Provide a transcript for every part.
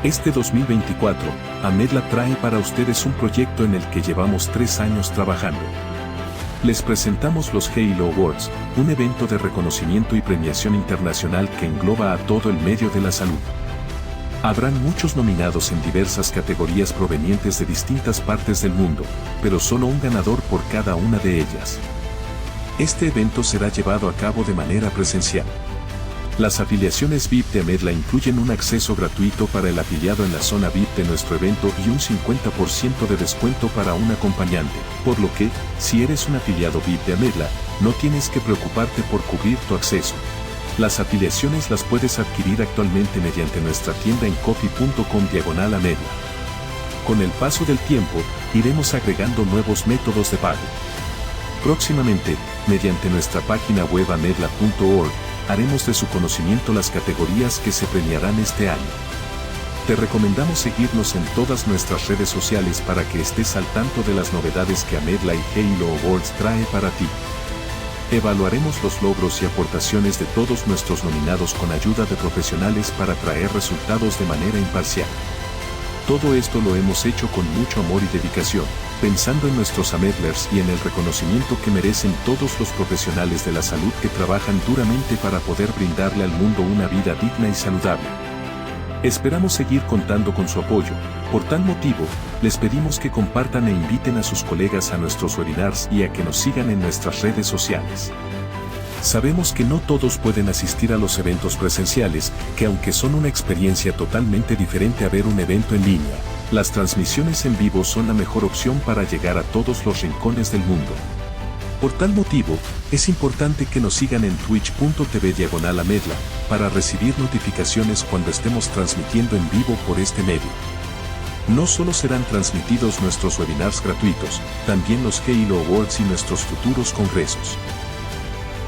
Este 2024, Amedla trae para ustedes un proyecto en el que llevamos 3 años trabajando. Les presentamos los Halo Awards, un evento de reconocimiento y premiación internacional que engloba a todo el medio de la salud. Habrán muchos nominados en diversas categorías provenientes de distintas partes del mundo, pero solo un ganador por cada una de ellas. Este evento será llevado a cabo de manera presencial. Las afiliaciones VIP de Amedla incluyen un acceso gratuito para el afiliado en la zona VIP de nuestro evento y un 50% de descuento para un acompañante, por lo que, si eres un afiliado VIP de Amedla, no tienes que preocuparte por cubrir tu acceso. Las afiliaciones las puedes adquirir actualmente mediante nuestra tienda en coffee.com/Amedla. Con el paso del tiempo, iremos agregando nuevos métodos de pago. Próximamente, mediante nuestra página web amedla.org, haremos de su conocimiento las categorías que se premiarán este año. Te recomendamos seguirnos en todas nuestras redes sociales para que estés al tanto de las novedades que Amedla y Halo Awards trae para ti. Evaluaremos los logros y aportaciones de todos nuestros nominados con ayuda de profesionales para traer resultados de manera imparcial. Todo esto lo hemos hecho con mucho amor y dedicación, pensando en nuestros Amedlers y en el reconocimiento que merecen todos los profesionales de la salud que trabajan duramente para poder brindarle al mundo una vida digna y saludable. Esperamos seguir contando con su apoyo. Por tal motivo, les pedimos que compartan e inviten a sus colegas a nuestros webinars y a que nos sigan en nuestras redes sociales. Sabemos que no todos pueden asistir a los eventos presenciales, que aunque son una experiencia totalmente diferente a ver un evento en línea, las transmisiones en vivo son la mejor opción para llegar a todos los rincones del mundo. Por tal motivo, es importante que nos sigan en twitch.tv/Amedla para recibir notificaciones cuando estemos transmitiendo en vivo por este medio. No solo serán transmitidos nuestros webinars gratuitos, también los Halo Awards y nuestros futuros congresos.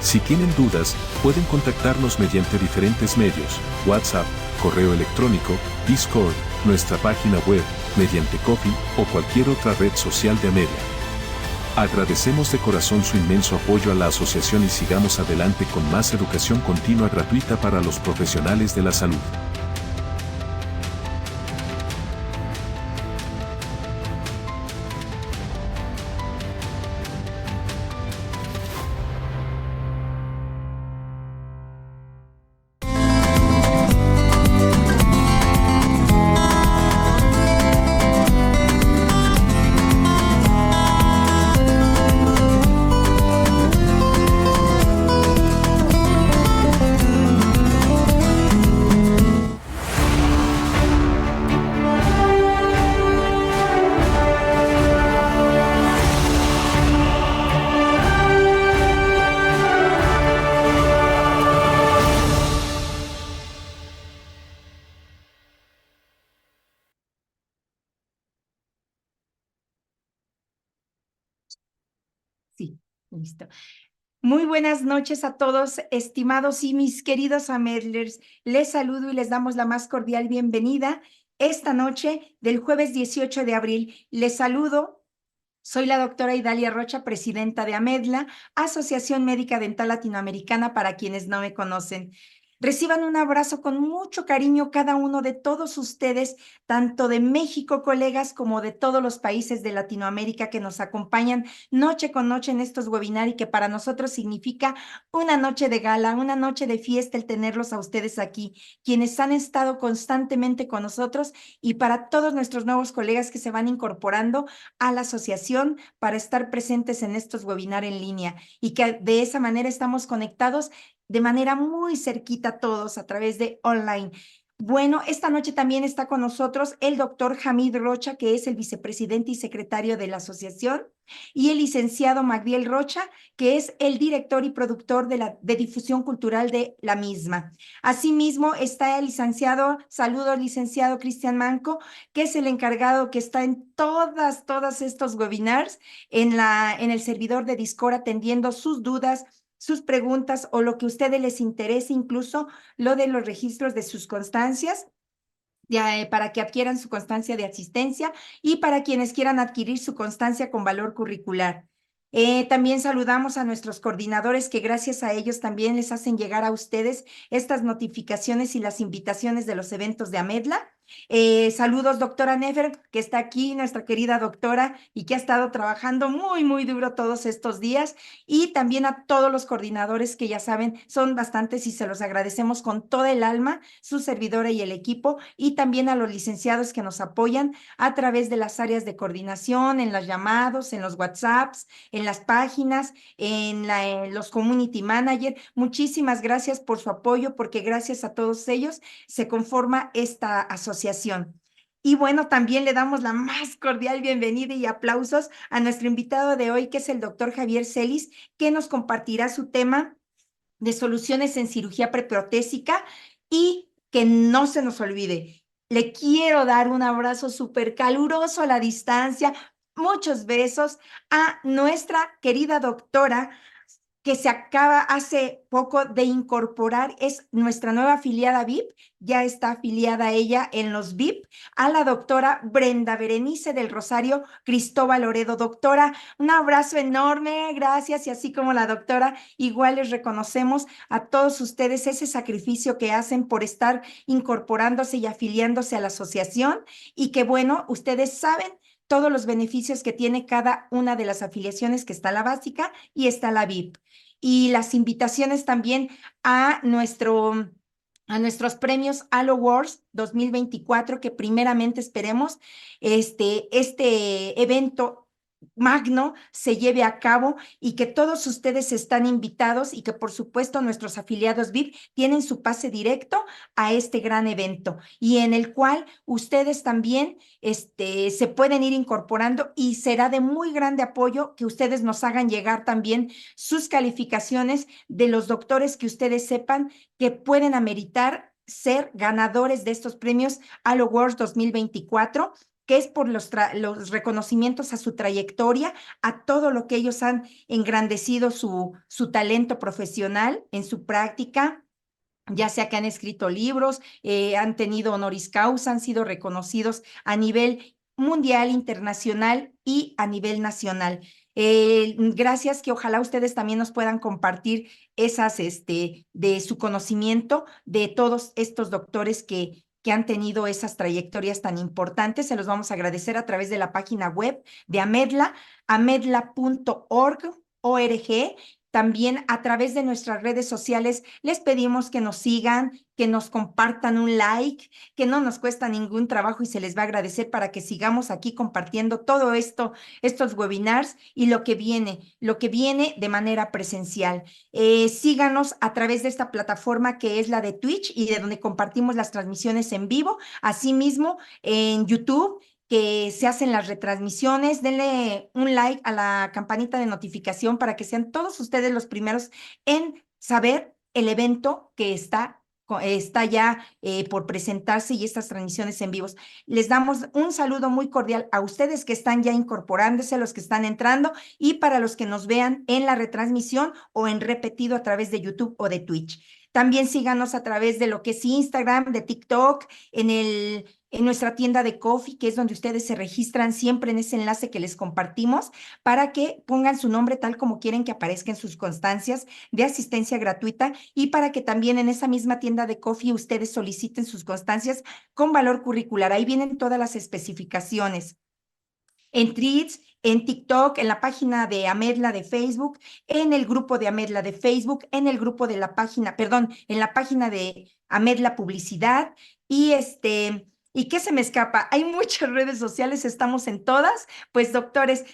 Si tienen dudas, pueden contactarnos mediante diferentes medios: WhatsApp, correo electrónico, Discord, nuestra página web, mediante Coffee o cualquier otra red social de Amedla. Agradecemos de corazón su inmenso apoyo a la asociación y sigamos adelante con más educación continua gratuita para los profesionales de la salud. Sí, listo. Muy buenas noches a todos, estimados y mis queridos Amedlers. Les saludo y les damos la más cordial bienvenida esta noche del jueves 18 de abril. Les saludo. Soy la doctora Idalia Rocha, presidenta de Amedla, Asociación Médica Dental Latinoamericana, para quienes no me conocen. Reciban un abrazo con mucho cariño cada uno de todos ustedes, tanto de México, colegas, como de todos los países de Latinoamérica que nos acompañan noche con noche en estos webinars y que para nosotros significa una noche de gala, una noche de fiesta el tenerlos a ustedes aquí, quienes han estado constantemente con nosotros, y para todos nuestros nuevos colegas que se van incorporando a la asociación para estar presentes en estos webinars en línea, y que de esa manera estamos conectados de manera muy cerquita todos a través de online. Bueno, esta noche también está con nosotros el doctor Hamid Rocha, que es el vicepresidente y secretario de la asociación, y el licenciado Magdiel Rocha, que es el director y productor de difusión cultural de la misma. Asimismo está el licenciado, saludos licenciado Cristian Manco, que es el encargado que está en todas estos webinars en el servidor de Discord atendiendo sus dudas, sus preguntas o lo que a ustedes les interese, incluso lo de los registros de sus constancias, para que adquieran su constancia de asistencia y para quienes quieran adquirir su constancia con valor curricular. También saludamos a nuestros coordinadores, que gracias a ellos también les hacen llegar a ustedes estas notificaciones y las invitaciones de los eventos de Amedla. Saludos, doctora Nefer, que está aquí, nuestra querida doctora, y que ha estado trabajando muy, muy duro todos estos días. Y también a todos los coordinadores que ya saben, son bastantes y se los agradecemos con toda el alma, su servidora y el equipo, y también a los licenciados que nos apoyan a través de las áreas de coordinación, en los llamados, en los WhatsApps, en las páginas, en los community manager. Muchísimas gracias por su apoyo, porque gracias a todos ellos se conforma esta asociación. Y bueno, también le damos la más cordial bienvenida y aplausos a nuestro invitado de hoy, que es el doctor Javier Celis, que nos compartirá su tema de soluciones en cirugía preprotésica. Y que no se nos olvide, le quiero dar un abrazo súper caluroso a la distancia, muchos besos a nuestra querida doctora, que se acaba hace poco de incorporar, es nuestra nueva afiliada VIP, ya está afiliada ella en los VIP, a la doctora Brenda Berenice del Rosario Cristóbal Loredo. Doctora, un abrazo enorme, gracias, y así como la doctora, igual les reconocemos a todos ustedes ese sacrificio que hacen por estar incorporándose y afiliándose a la asociación, y que bueno, ustedes saben todos los beneficios que tiene cada una de las afiliaciones, que está la básica y está la VIP. Y las invitaciones también a nuestros premios Allo Awards 2024, que primeramente esperemos este evento magno se lleve a cabo, y que todos ustedes están invitados, y que por supuesto nuestros afiliados VIP tienen su pase directo a este gran evento, y en el cual ustedes también se pueden ir incorporando, y será de muy grande apoyo que ustedes nos hagan llegar también sus calificaciones de los doctores que ustedes sepan que pueden ameritar ser ganadores de estos premios Allo Awards 2024, que es por los reconocimientos a su trayectoria, a todo lo que ellos han engrandecido su talento profesional en su práctica, ya sea que han escrito libros, han tenido honoris causa, han sido reconocidos a nivel mundial, internacional y a nivel nacional. Gracias, que ojalá ustedes también nos puedan compartir esas, de su conocimiento de todos estos doctores que han tenido esas trayectorias tan importantes. Se los vamos a agradecer a través de la página web de Amedla, amedla.org. También a través de nuestras redes sociales les pedimos que nos sigan, que nos compartan un like, que no nos cuesta ningún trabajo y se les va a agradecer, para que sigamos aquí compartiendo todo esto, estos webinars y lo que viene de manera presencial. Síganos a través de esta plataforma que es la de Twitch, y de donde compartimos las transmisiones en vivo. Asimismo, en YouTube, que se hacen las retransmisiones. Denle un like a la campanita de notificación para que sean todos ustedes los primeros en saber el evento que está ya por presentarse, y estas transmisiones en vivos. Les damos un saludo muy cordial a ustedes que están ya incorporándose, los que están entrando, y para los que nos vean en la retransmisión o en repetido a través de YouTube o de Twitch. También síganos a través de lo que es Instagram, de TikTok, en nuestra tienda de Coffee, que es donde ustedes se registran siempre en ese enlace que les compartimos, para que pongan su nombre tal como quieren que aparezca en sus constancias de asistencia gratuita, y para que también en esa misma tienda de Coffee ustedes soliciten sus constancias con valor curricular. Ahí vienen todas las especificaciones. En Threads, en TikTok, en la página de Amedla de Facebook, en el grupo de Amedla de Facebook, en el grupo de la página, perdón, en la página de Amedla Publicidad, ¿y qué se me escapa? Hay muchas redes sociales, estamos en todas. Pues doctores,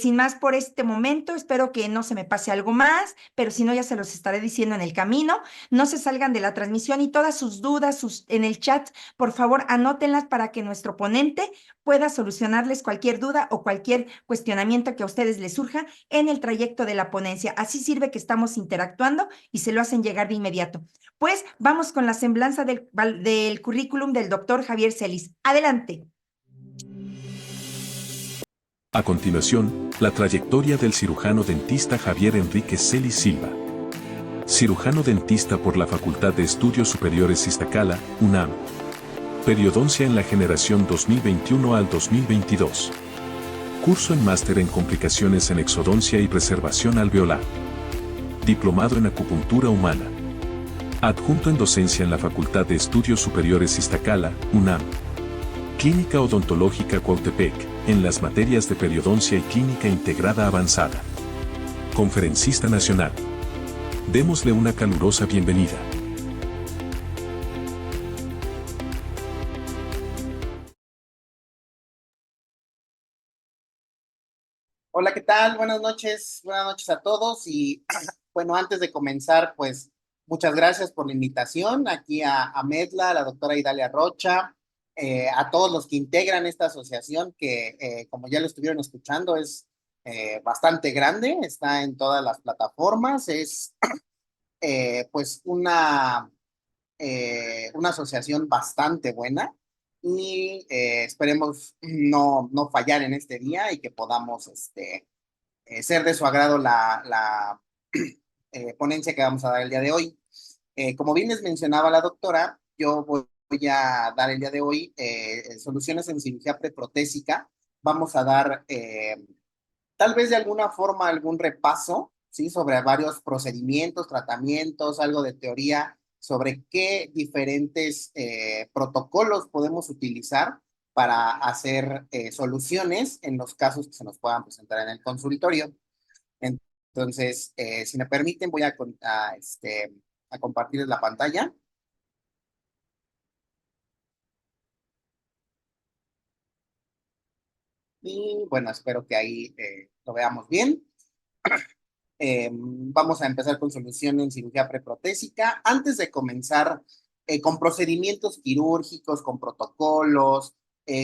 sin más por este momento, espero que no se me pase algo más, pero si no ya se los estaré diciendo en el camino. No se salgan de la transmisión, y todas sus dudas en el chat, por favor, anótenlas para que nuestro ponente pueda solucionarles cualquier duda o cualquier cuestionamiento que a ustedes les surja en el trayecto de la ponencia. Así sirve que estamos interactuando y se lo hacen llegar de inmediato. Pues vamos con la semblanza del currículum del doctor Javier Celis. Adelante. A continuación, la trayectoria del cirujano dentista Javier Enrique Celis Silva. Cirujano dentista por la Facultad de Estudios Superiores Iztacala, UNAM. Periodoncia en la generación 2021 al 2022. Curso en máster en complicaciones en exodoncia y preservación alveolar. Diplomado en acupuntura humana. Adjunto en docencia en la Facultad de Estudios Superiores Iztacala, UNAM. Clínica Odontológica Cuautepec, en las materias de periodoncia y clínica integrada avanzada. Conferencista nacional. Démosle una calurosa bienvenida. Hola, ¿qué tal? Buenas noches a todos y bueno, antes de comenzar, pues muchas gracias por la invitación aquí a Medla, a la doctora Idalia Rocha, a todos los que integran esta asociación que, como ya lo estuvieron escuchando, es bastante grande, está en todas las plataformas, es pues una asociación bastante buena y esperemos no fallar en este día y que podamos ser de su agrado la ponencia que vamos a dar el día de hoy. Como bien les mencionaba la doctora, yo voy a dar el día de hoy soluciones en cirugía preprotésica. Vamos a dar tal vez de alguna forma algún repaso, ¿sí? Sobre varios procedimientos, tratamientos, algo de teoría sobre qué diferentes protocolos podemos utilizar para hacer soluciones en los casos que se nos puedan presentar en el consultorio. Entonces, si me permiten, voy a compartirles la pantalla. Y bueno, espero que ahí lo veamos bien. Vamos a empezar con solución en cirugía preprotésica. Antes de comenzar con procedimientos quirúrgicos, con protocolos,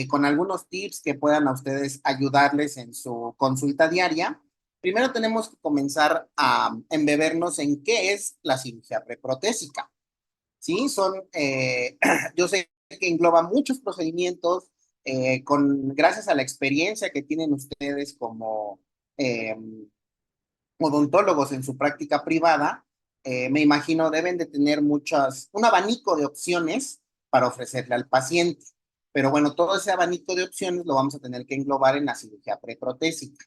con algunos tips que puedan a ustedes ayudarles en su consulta diaria, primero tenemos que comenzar a embebernos en qué es la cirugía preprotésica. ¿Sí? Yo sé que engloba muchos procedimientos gracias a la experiencia que tienen ustedes como eh, odontólogos en su práctica privada, me imagino deben de tener un abanico de opciones para ofrecerle al paciente. Pero bueno, todo ese abanico de opciones lo vamos a tener que englobar en la cirugía preprotésica.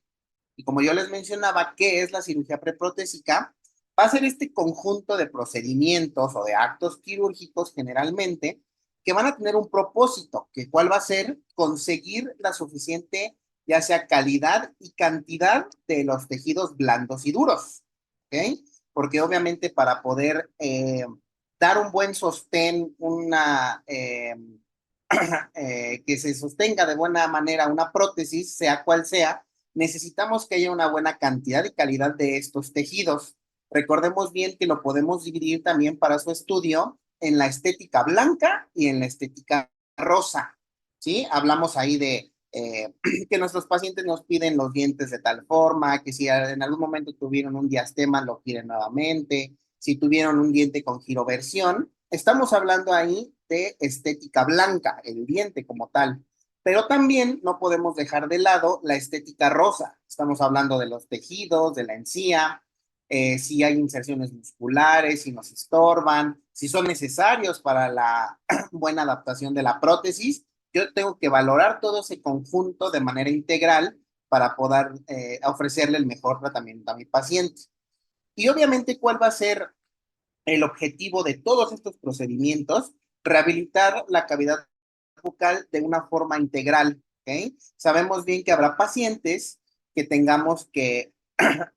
Y como yo les mencionaba, ¿qué es la cirugía preprotésica? Va a ser este conjunto de procedimientos o de actos quirúrgicos generalmente que van a tener un propósito, que cuál va a ser conseguir la suficiente, ya sea calidad y cantidad de los tejidos blandos y duros, ¿ok? Porque obviamente para poder dar un buen sostén, que se sostenga de buena manera una prótesis, sea cual sea, necesitamos que haya una buena cantidad y calidad de estos tejidos. Recordemos bien que lo podemos dividir también para su estudio en la estética blanca y en la estética rosa, ¿sí? Hablamos ahí de que nuestros pacientes nos piden los dientes de tal forma, que si en algún momento tuvieron un diastema, lo quieren nuevamente, si tuvieron un diente con giroversión, estamos hablando ahí de estética blanca, el diente como tal. Pero también no podemos dejar de lado la estética rosa. Estamos hablando de los tejidos, de la encía, si hay inserciones musculares, si nos estorban, si son necesarios para la buena adaptación de la prótesis. Yo tengo que valorar todo ese conjunto de manera integral para poder ofrecerle el mejor tratamiento a mi paciente. Y obviamente, ¿cuál va a ser el objetivo de todos estos procedimientos? Rehabilitar la cavidad bucal de una forma integral, ¿ok? Sabemos bien que habrá pacientes que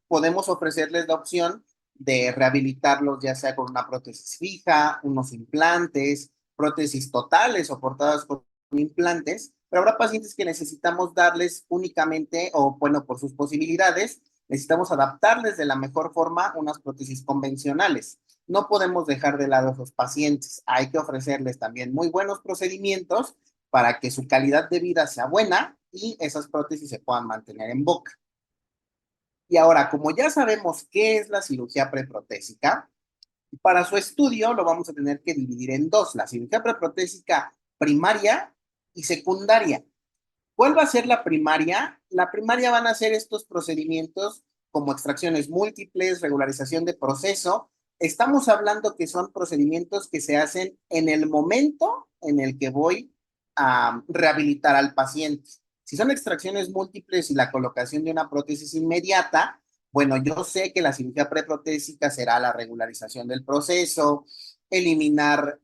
podemos ofrecerles la opción de rehabilitarlos ya sea con una prótesis fija, unos implantes, prótesis totales soportadas con implantes, pero habrá pacientes que necesitamos darles únicamente, o bueno, por sus posibilidades, necesitamos adaptarles de la mejor forma unas prótesis convencionales. No podemos dejar de lado a los pacientes. Hay que ofrecerles también muy buenos procedimientos para que su calidad de vida sea buena y esas prótesis se puedan mantener en boca. Y ahora, como ya sabemos qué es la cirugía preprotésica, para su estudio lo vamos a tener que dividir en dos, la cirugía preprotésica primaria y secundaria. ¿Cuál va a ser la primaria? La primaria van a ser estos procedimientos como extracciones múltiples, regularización de proceso. Estamos hablando que son procedimientos que se hacen en el momento en el que voy a rehabilitar al paciente. Si son extracciones múltiples y la colocación de una prótesis inmediata, bueno, yo sé que la cirugía preprotésica será la regularización del proceso, eliminar,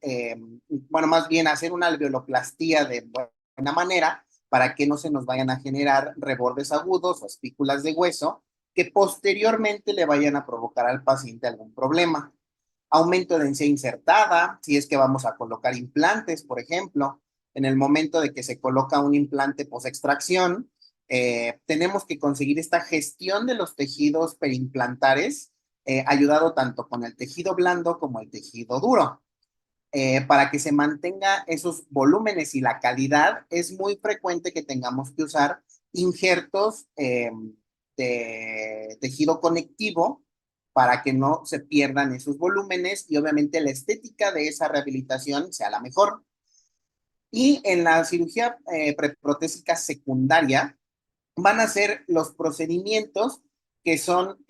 bueno, más bien hacer una alveoloplastía de, bueno, manera para que no se nos vayan a generar rebordes agudos o espículas de hueso que posteriormente le vayan a provocar al paciente algún problema. Aumento de encía insertada, si es que vamos a colocar implantes, por ejemplo, en el momento de que se coloca un implante post-extracción, tenemos que conseguir esta gestión de los tejidos perimplantares, ayudado tanto con el tejido blando como el tejido duro. Para que se mantenga esos volúmenes y la calidad, es muy frecuente que tengamos que usar injertos de tejido conectivo para que no se pierdan esos volúmenes y obviamente la estética de esa rehabilitación sea la mejor. Y en la cirugía preprotésica secundaria van a ser los procedimientos que son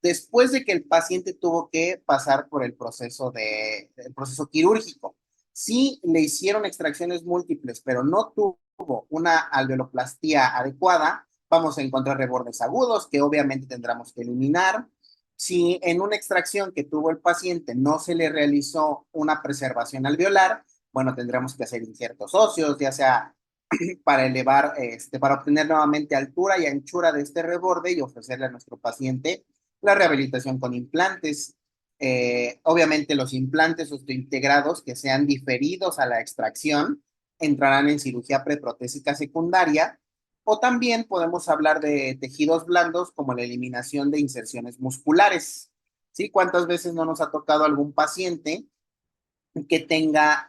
después de que el paciente tuvo que pasar por el proceso quirúrgico. Si le hicieron extracciones múltiples, pero no tuvo una alveoloplastía adecuada, vamos a encontrar rebordes agudos que obviamente tendremos que eliminar. Si en una extracción que tuvo el paciente no se le realizó una preservación alveolar, bueno, tendremos que hacer injertos óseos, ya sea para elevar, para obtener nuevamente altura y anchura de este reborde y ofrecerle a nuestro paciente la rehabilitación con implantes. Obviamente los implantes osteointegrados que sean diferidos a la extracción entrarán en cirugía preprotésica secundaria, o también podemos hablar de tejidos blandos como la eliminación de inserciones musculares. ¿Sí? ¿Cuántas veces no nos ha tocado algún paciente que tenga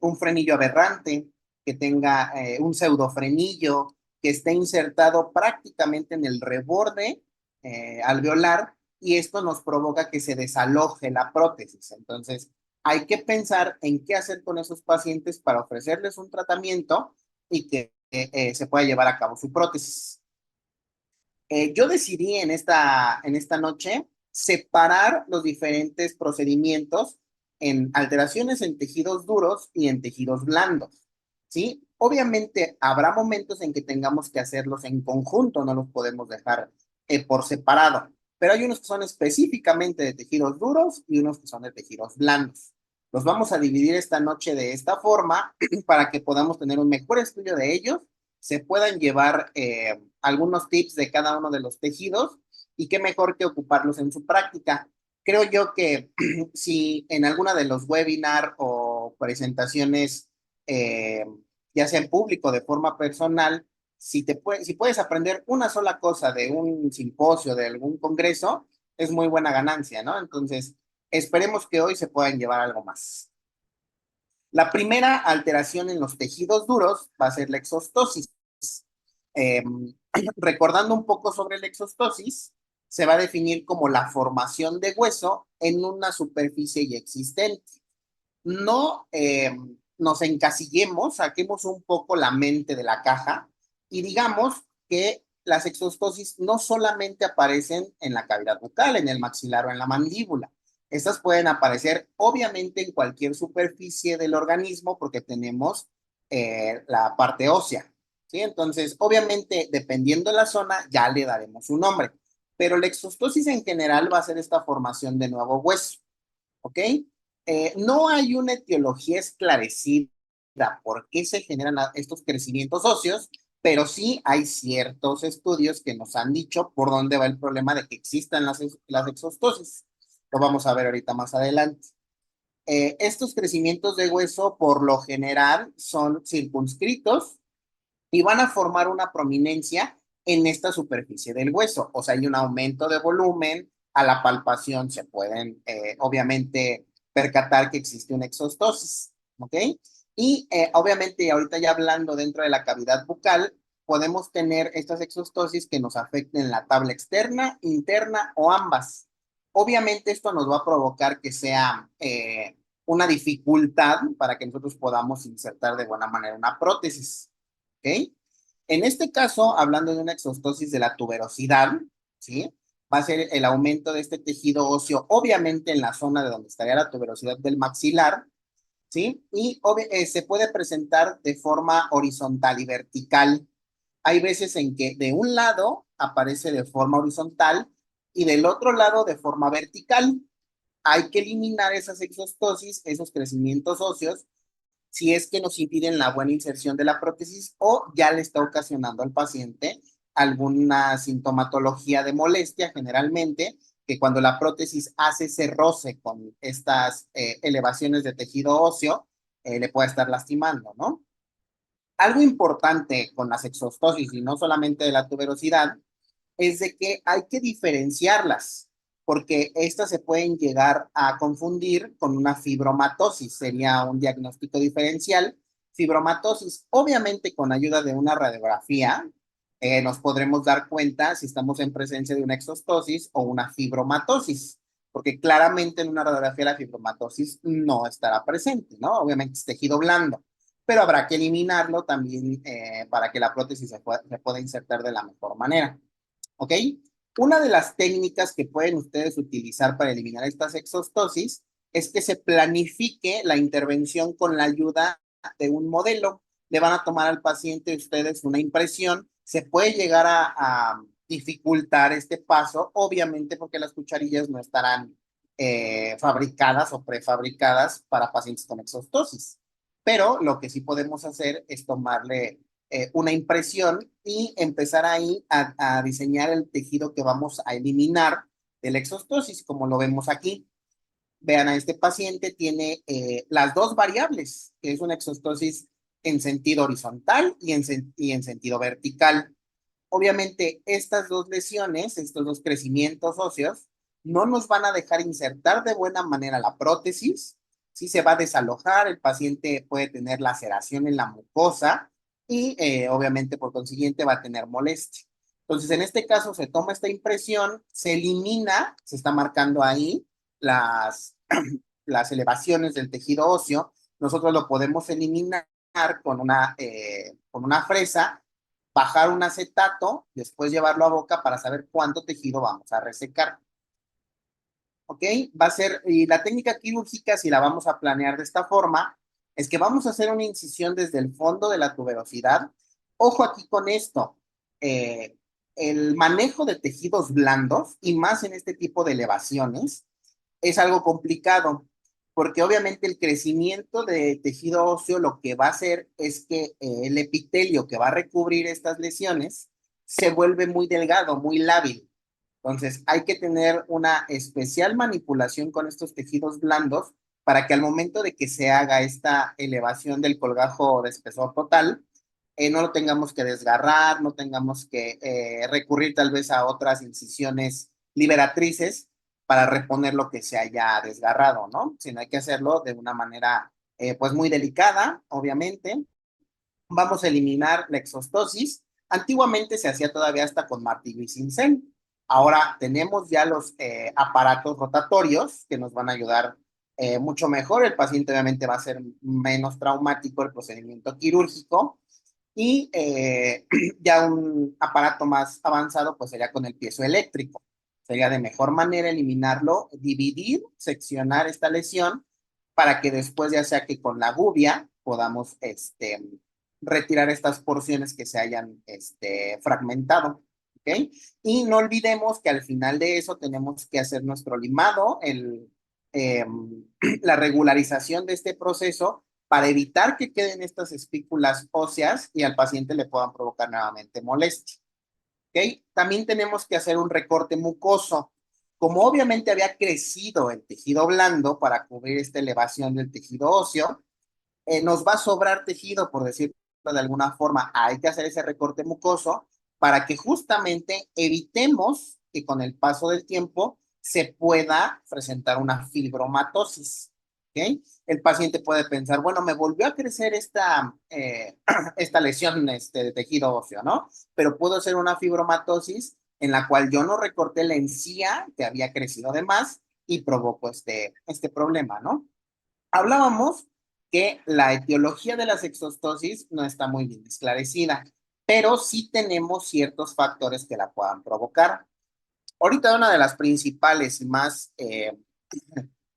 un frenillo aberrante, que tenga un pseudofrenillo, que esté insertado prácticamente en el reborde alveolar, y esto nos provoca que se desaloje la prótesis? Entonces, hay que pensar en qué hacer con esos pacientes para ofrecerles un tratamiento y que se pueda llevar a cabo su prótesis. Yo decidí en esta noche separar los diferentes procedimientos en alteraciones en tejidos duros y en tejidos blandos, ¿sí? Obviamente habrá momentos en que tengamos que hacerlos en conjunto, no los podemos dejar por separado, pero hay unos que son específicamente de tejidos duros y unos que son de tejidos blandos. Los vamos a dividir esta noche de esta forma para que podamos tener un mejor estudio de ellos, se puedan llevar algunos tips de cada uno de los tejidos, y qué mejor que ocuparlos en su práctica. Creo yo que si en alguna de los webinars o presentaciones, ya sea en público o de forma personal, si puedes aprender una sola cosa de un simposio, de algún congreso, es muy buena ganancia, ¿no? Entonces, esperemos que hoy se puedan llevar algo más. La primera alteración en los tejidos duros va a ser la exostosis. Eh, Recordando un poco sobre la exostosis, se va a definir como la formación de hueso en una superficie ya existente. No nos encasillemos, saquemos un poco la mente de la caja y digamos que las exostosis no solamente aparecen en la cavidad bucal, en el maxilar o en la mandíbula. Estas pueden aparecer obviamente en cualquier superficie del organismo porque tenemos la parte ósea, ¿sí? Entonces, obviamente, dependiendo de la zona, ya le daremos un nombre. Pero la exostosis en general va a ser esta formación de nuevo hueso, ¿ok? No hay una etiología esclarecida por qué se generan estos crecimientos óseos, pero sí hay ciertos estudios que nos han dicho por dónde va el problema de que existan las exostosis. Lo vamos a ver ahorita más adelante. Estos crecimientos de hueso por lo general son circunscritos y van a formar una prominencia en esta superficie del hueso. O sea, hay un aumento de volumen, a la palpación se pueden obviamente percatar que existe una exostosis, ¿ok? Y obviamente ahorita ya hablando dentro de la cavidad bucal, podemos tener estas exostosis que nos afecten la tabla externa, interna o ambas. Obviamente esto nos va a provocar que sea una dificultad para que nosotros podamos insertar de buena manera una prótesis, ¿ok? En este caso, hablando de una exostosis de la tuberosidad, ¿sí? Va a ser el aumento de este tejido óseo, obviamente en la zona de donde estaría la tuberosidad del maxilar, ¿sí? Y se puede presentar de forma horizontal y vertical. Hay veces en que de un lado aparece de forma horizontal y del otro lado de forma vertical. Hay que eliminar esas exostosis, esos crecimientos óseos, si es que nos impiden la buena inserción de la prótesis o ya le está ocasionando al paciente alguna sintomatología de molestia, generalmente, que cuando la prótesis hace ese roce con estas elevaciones de tejido óseo, le puede estar lastimando, ¿no? Algo importante con las exostosis y no solamente de la tuberosidad es de que hay que diferenciarlas, porque estas se pueden llegar a confundir con una fibromatosis, sería un diagnóstico diferencial. Fibromatosis, obviamente con ayuda de una radiografía, nos podremos dar cuenta si estamos en presencia de una exostosis o una fibromatosis, porque claramente en una radiografía la fibromatosis no estará presente, ¿no? Obviamente es tejido blando, pero habrá que eliminarlo también para que la prótesis se pueda insertar de la mejor manera. ¿Ok? Una de las técnicas que pueden ustedes utilizar para eliminar estas exostosis es que se planifique la intervención con la ayuda de un modelo. Le van a tomar al paciente ustedes una impresión. Se puede llegar a dificultar este paso, obviamente porque las cucharillas no estarán fabricadas o prefabricadas para pacientes con exostosis. Pero lo que sí podemos hacer es tomarle una impresión y empezar ahí a diseñar el tejido que vamos a eliminar de la exostosis, como lo vemos aquí. Vean, a este paciente tiene las dos variables, que es una exostosis en sentido horizontal y en sentido vertical. Obviamente, estas dos lesiones, estos dos crecimientos óseos, no nos van a dejar insertar de buena manera la prótesis. Sí se va a desalojar, el paciente puede tener laceración en la mucosa y obviamente por consiguiente va a tener molestia. Entonces, en este caso se toma esta impresión, se elimina, se está marcando ahí las, las elevaciones del tejido óseo. Nosotros lo podemos eliminar con una fresa, bajar un acetato, después llevarlo a boca para saber cuánto tejido vamos a resecar. ¿Ok? Va a ser, y la técnica quirúrgica, si la vamos a planear de esta forma, es que vamos a hacer una incisión desde el fondo de la tuberosidad. Ojo aquí con esto, el manejo de tejidos blandos, y más en este tipo de elevaciones, es algo complicado, porque obviamente el crecimiento de tejido óseo lo que va a hacer es que el epitelio que va a recubrir estas lesiones se vuelve muy delgado, muy lábil. Entonces, hay que tener una especial manipulación con estos tejidos blandos para que al momento de que se haga esta elevación del colgajo de espesor total, no lo tengamos que desgarrar, no tengamos que recurrir tal vez a otras incisiones liberatrices para reponer lo que se haya desgarrado, ¿no? Sino hay que hacerlo de una manera, pues muy delicada, obviamente. Vamos a eliminar la exostosis. Antiguamente se hacía todavía hasta con martillo y cincel. Ahora tenemos ya los aparatos rotatorios que nos van a ayudar mucho mejor. El paciente obviamente va a ser menos traumático el procedimiento quirúrgico y ya un aparato más avanzado pues sería con el piezoeléctrico. Sería de mejor manera eliminarlo, dividir, seccionar esta lesión para que después ya sea que con la gubia podamos retirar estas porciones que se hayan fragmentado. ¿Ok? Y no olvidemos que al final de eso tenemos que hacer nuestro limado, eh, la regularización de este proceso para evitar que queden estas espículas óseas y al paciente le puedan provocar nuevamente molestia. ¿Ok? También tenemos que hacer un recorte mucoso. Como obviamente había crecido el tejido blando para cubrir esta elevación del tejido óseo, nos va a sobrar tejido, por decirlo de alguna forma. Hay que hacer ese recorte mucoso para que justamente evitemos que con el paso del tiempo se pueda presentar una fibromatosis. ¿Okay? El paciente puede pensar, bueno, me volvió a crecer esta lesión de tejido óseo, ¿no? Pero pudo ser una fibromatosis en la cual yo no recorté la encía que había crecido de más y provocó este problema, ¿no? Hablábamos que la etiología de las exostosis no está muy bien esclarecida, pero sí tenemos ciertos factores que la puedan provocar. Ahorita una de las principales y más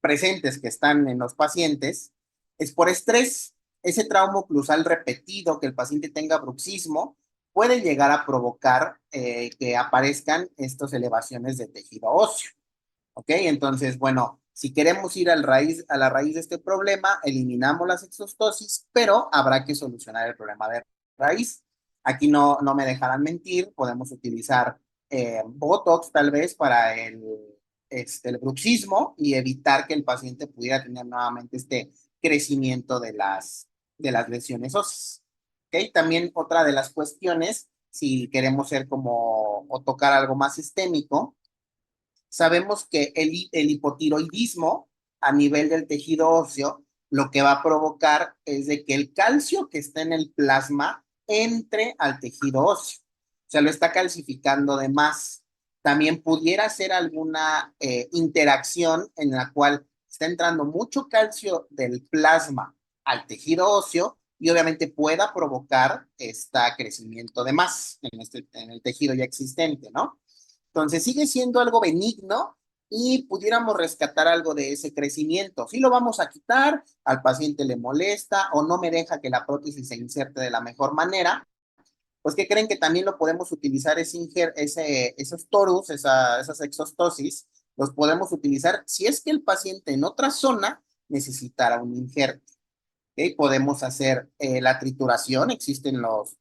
presentes que están en los pacientes es por estrés. Ese trauma oclusal repetido, que el paciente tenga bruxismo, puede llegar a provocar que aparezcan estas elevaciones de tejido óseo. ¿Ok? Entonces, bueno, Si queremos ir a la raíz de este problema, eliminamos las exostosis, pero habrá que solucionar el problema de raíz. Aquí no me dejarán mentir, podemos utilizar Botox tal vez para el bruxismo y evitar que el paciente pudiera tener nuevamente este crecimiento de las lesiones óseas. ¿Okay? También otra de las cuestiones, si queremos ser como o tocar algo más sistémico, sabemos que el hipotiroidismo a nivel del tejido óseo lo que va a provocar es de que el calcio que está en el plasma entre al tejido óseo. O sea, lo está calcificando de más. También pudiera ser alguna interacción en la cual está entrando mucho calcio del plasma al tejido óseo y obviamente pueda provocar este crecimiento de más en el tejido ya existente, ¿no? Entonces sigue siendo algo benigno y pudiéramos rescatar algo de ese crecimiento. Si lo vamos a quitar, al paciente le molesta o no me deja que la prótesis se inserte de la mejor manera, pues que creen que también lo podemos utilizar esos torus, esas exostosis, los podemos utilizar si es que el paciente en otra zona necesitara un injerto. ¿Okay? Podemos hacer la trituración, existen los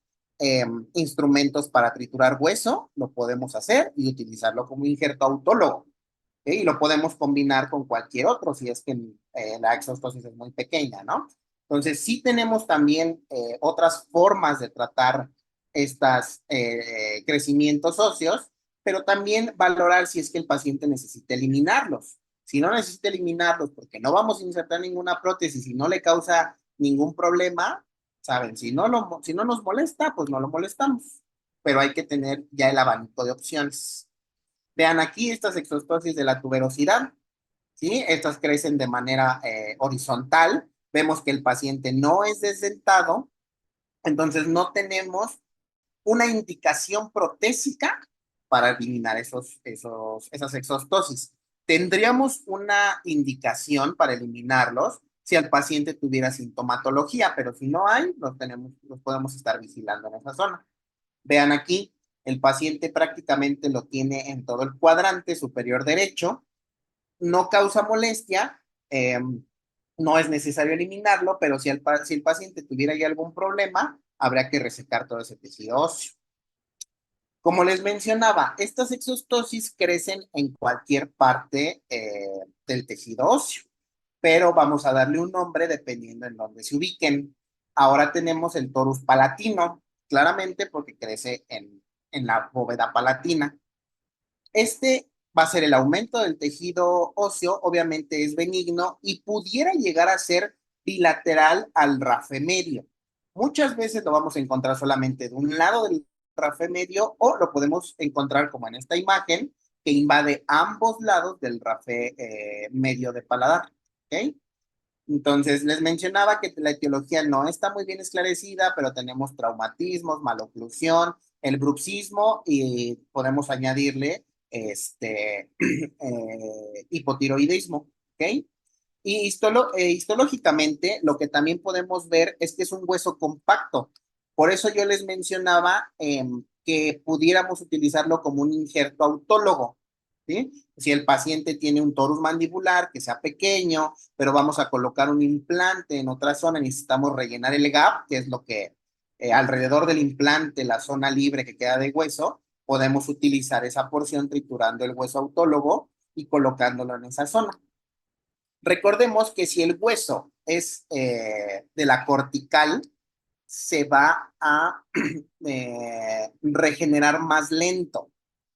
instrumentos para triturar hueso, lo podemos hacer y utilizarlo como injerto autólogo. ¿Okay? Y lo podemos combinar con cualquier otro si es que la exostosis es muy pequeña, ¿no? Entonces, sí tenemos también otras formas de tratar estos crecimientos óseos, pero también valorar si es que el paciente necesita eliminarlos. Si no necesita eliminarlos porque no vamos a insertar ninguna prótesis y no le causa ningún problema, ¿saben? Si no nos molesta, pues no lo molestamos. Pero hay que tener ya el abanico de opciones. Vean aquí estas exostosis de la tuberosidad, ¿sí? Estas crecen de manera horizontal. Vemos que el paciente no es desdentado, entonces no tenemos una indicación protésica para eliminar esas exostosis. Tendríamos una indicación para eliminarlos si el paciente tuviera sintomatología, pero si no hay, los podemos estar vigilando en esa zona. Vean aquí, el paciente prácticamente lo tiene en todo el cuadrante superior derecho, no causa molestia, no es necesario eliminarlo, pero si el paciente tuviera ya algún problema, habría que resecar todo ese tejido óseo. Como les mencionaba, estas exostosis crecen en cualquier parte del tejido óseo, pero vamos a darle un nombre dependiendo en dónde se ubiquen. Ahora tenemos el torus palatino, claramente porque crece en la bóveda palatina. Este va a ser el aumento del tejido óseo, obviamente es benigno y pudiera llegar a ser bilateral al rafe medio. Muchas veces lo vamos a encontrar solamente de un lado del rafe medio o lo podemos encontrar como en esta imagen que invade ambos lados del rafe medio de paladar. ¿Ok? Entonces, les mencionaba que la etiología no está muy bien esclarecida, pero tenemos traumatismos, maloclusión, el bruxismo y podemos añadirle hipotiroidismo, ¿ok? Y histológicamente, lo que también podemos ver es que es un hueso compacto. Por eso yo les mencionaba que pudiéramos utilizarlo como un injerto autólogo, ¿sí? Si el paciente tiene un torus mandibular que sea pequeño, pero vamos a colocar un implante en otra zona, necesitamos rellenar el gap, que es lo que alrededor del implante, la zona libre que queda de hueso, podemos utilizar esa porción triturando el hueso autólogo y colocándolo en esa zona. Recordemos que si el hueso es de la cortical, se va a regenerar más lento,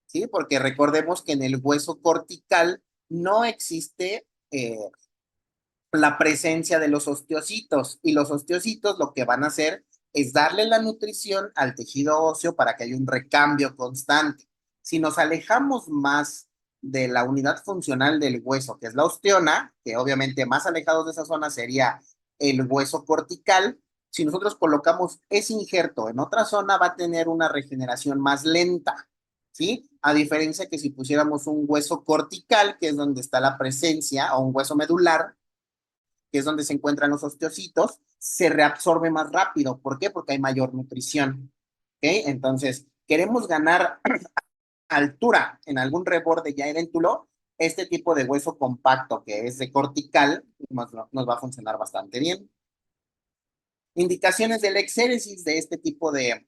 ¿sí? Porque recordemos que en el hueso cortical no existe la presencia de los osteocitos y los osteocitos lo que van a hacer es darle la nutrición al tejido óseo para que haya un recambio constante. Si nos alejamos más de la unidad funcional del hueso, que es la osteona, que obviamente más alejados de esa zona sería el hueso cortical, si nosotros colocamos ese injerto en otra zona va a tener una regeneración más lenta, ¿sí? A diferencia que si pusiéramos un hueso cortical, que es donde está la presencia, o un hueso medular, que es donde se encuentran los osteocitos, se reabsorbe más rápido. ¿Por qué? Porque hay mayor nutrición. ¿Ok? Entonces, queremos ganar altura en algún reborde ya edéntulo, este tipo de hueso compacto que es de cortical nos va a funcionar bastante bien. Indicaciones del exéresis de este tipo de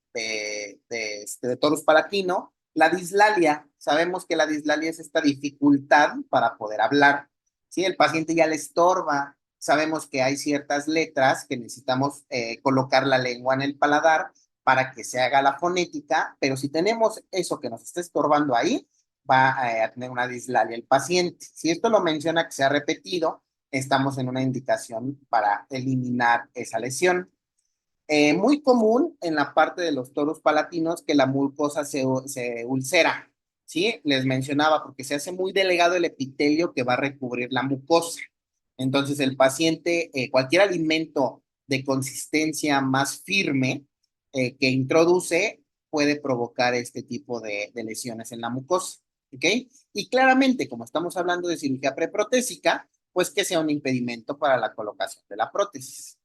torus palatino. La dislalia, sabemos que la dislalia es esta dificultad para poder hablar. Si el paciente ya le estorba, sabemos que hay ciertas letras que necesitamos colocar la lengua en el paladar para que se haga la fonética, pero si tenemos eso que nos está estorbando ahí, va a tener una dislalia el paciente. Si esto lo menciona que se ha repetido, estamos en una indicación para eliminar esa lesión. Muy común en la parte de los torus palatinos que la mucosa se ulcera, ¿sí? Les mencionaba porque se hace muy delgado el epitelio que va a recubrir la mucosa. Entonces el paciente, cualquier alimento de consistencia más firme que introduce puede provocar este tipo de lesiones en la mucosa, ¿ok? Y claramente, como estamos hablando de cirugía preprotésica, pues que sea un impedimento para la colocación de la prótesis.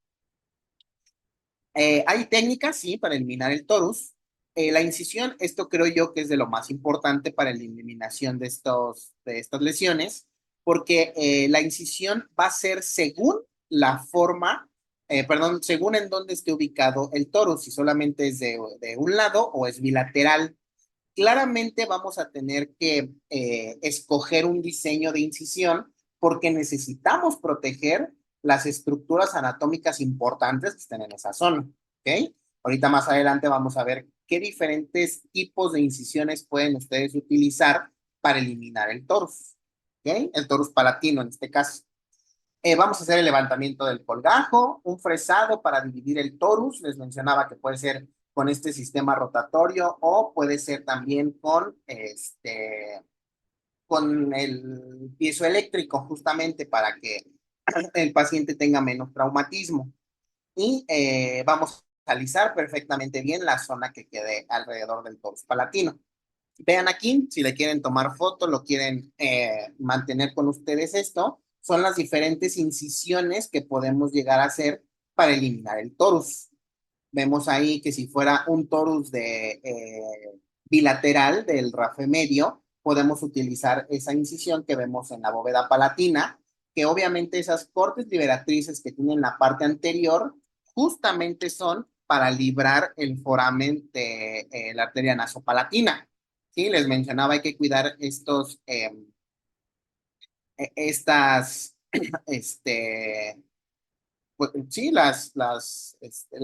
Hay técnicas, sí, para eliminar el torus. La incisión, esto creo yo que es de lo más importante para la eliminación de estas lesiones, porque la incisión va a ser según la forma, perdón, según en dónde esté ubicado el torus, si solamente es de un lado o es bilateral. Claramente vamos a tener que escoger un diseño de incisión porque necesitamos proteger las estructuras anatómicas importantes que estén en esa zona, ¿ok? Ahorita más adelante vamos a ver qué diferentes tipos de incisiones pueden ustedes utilizar para eliminar el torus, ¿ok? El torus palatino en este caso. Vamos a hacer el levantamiento del colgajo, un fresado para dividir el torus. Les mencionaba que puede ser con este sistema rotatorio o puede ser también con el piezoeléctrico, justamente para que el paciente tenga menos traumatismo. Y vamos a alisar perfectamente bien la zona que quede alrededor del torus palatino. Vean aquí, si le quieren tomar foto, lo quieren mantener con ustedes esto, son las diferentes incisiones que podemos llegar a hacer para eliminar el torus. Vemos ahí que si fuera un torus bilateral del rafe medio, podemos utilizar esa incisión que vemos en la bóveda palatina, que obviamente esas cortes liberatrices que tienen la parte anterior justamente son para librar el foramen de la arteria nasopalatina. Sí, les mencionaba, hay que cuidar estas, pues, sí, la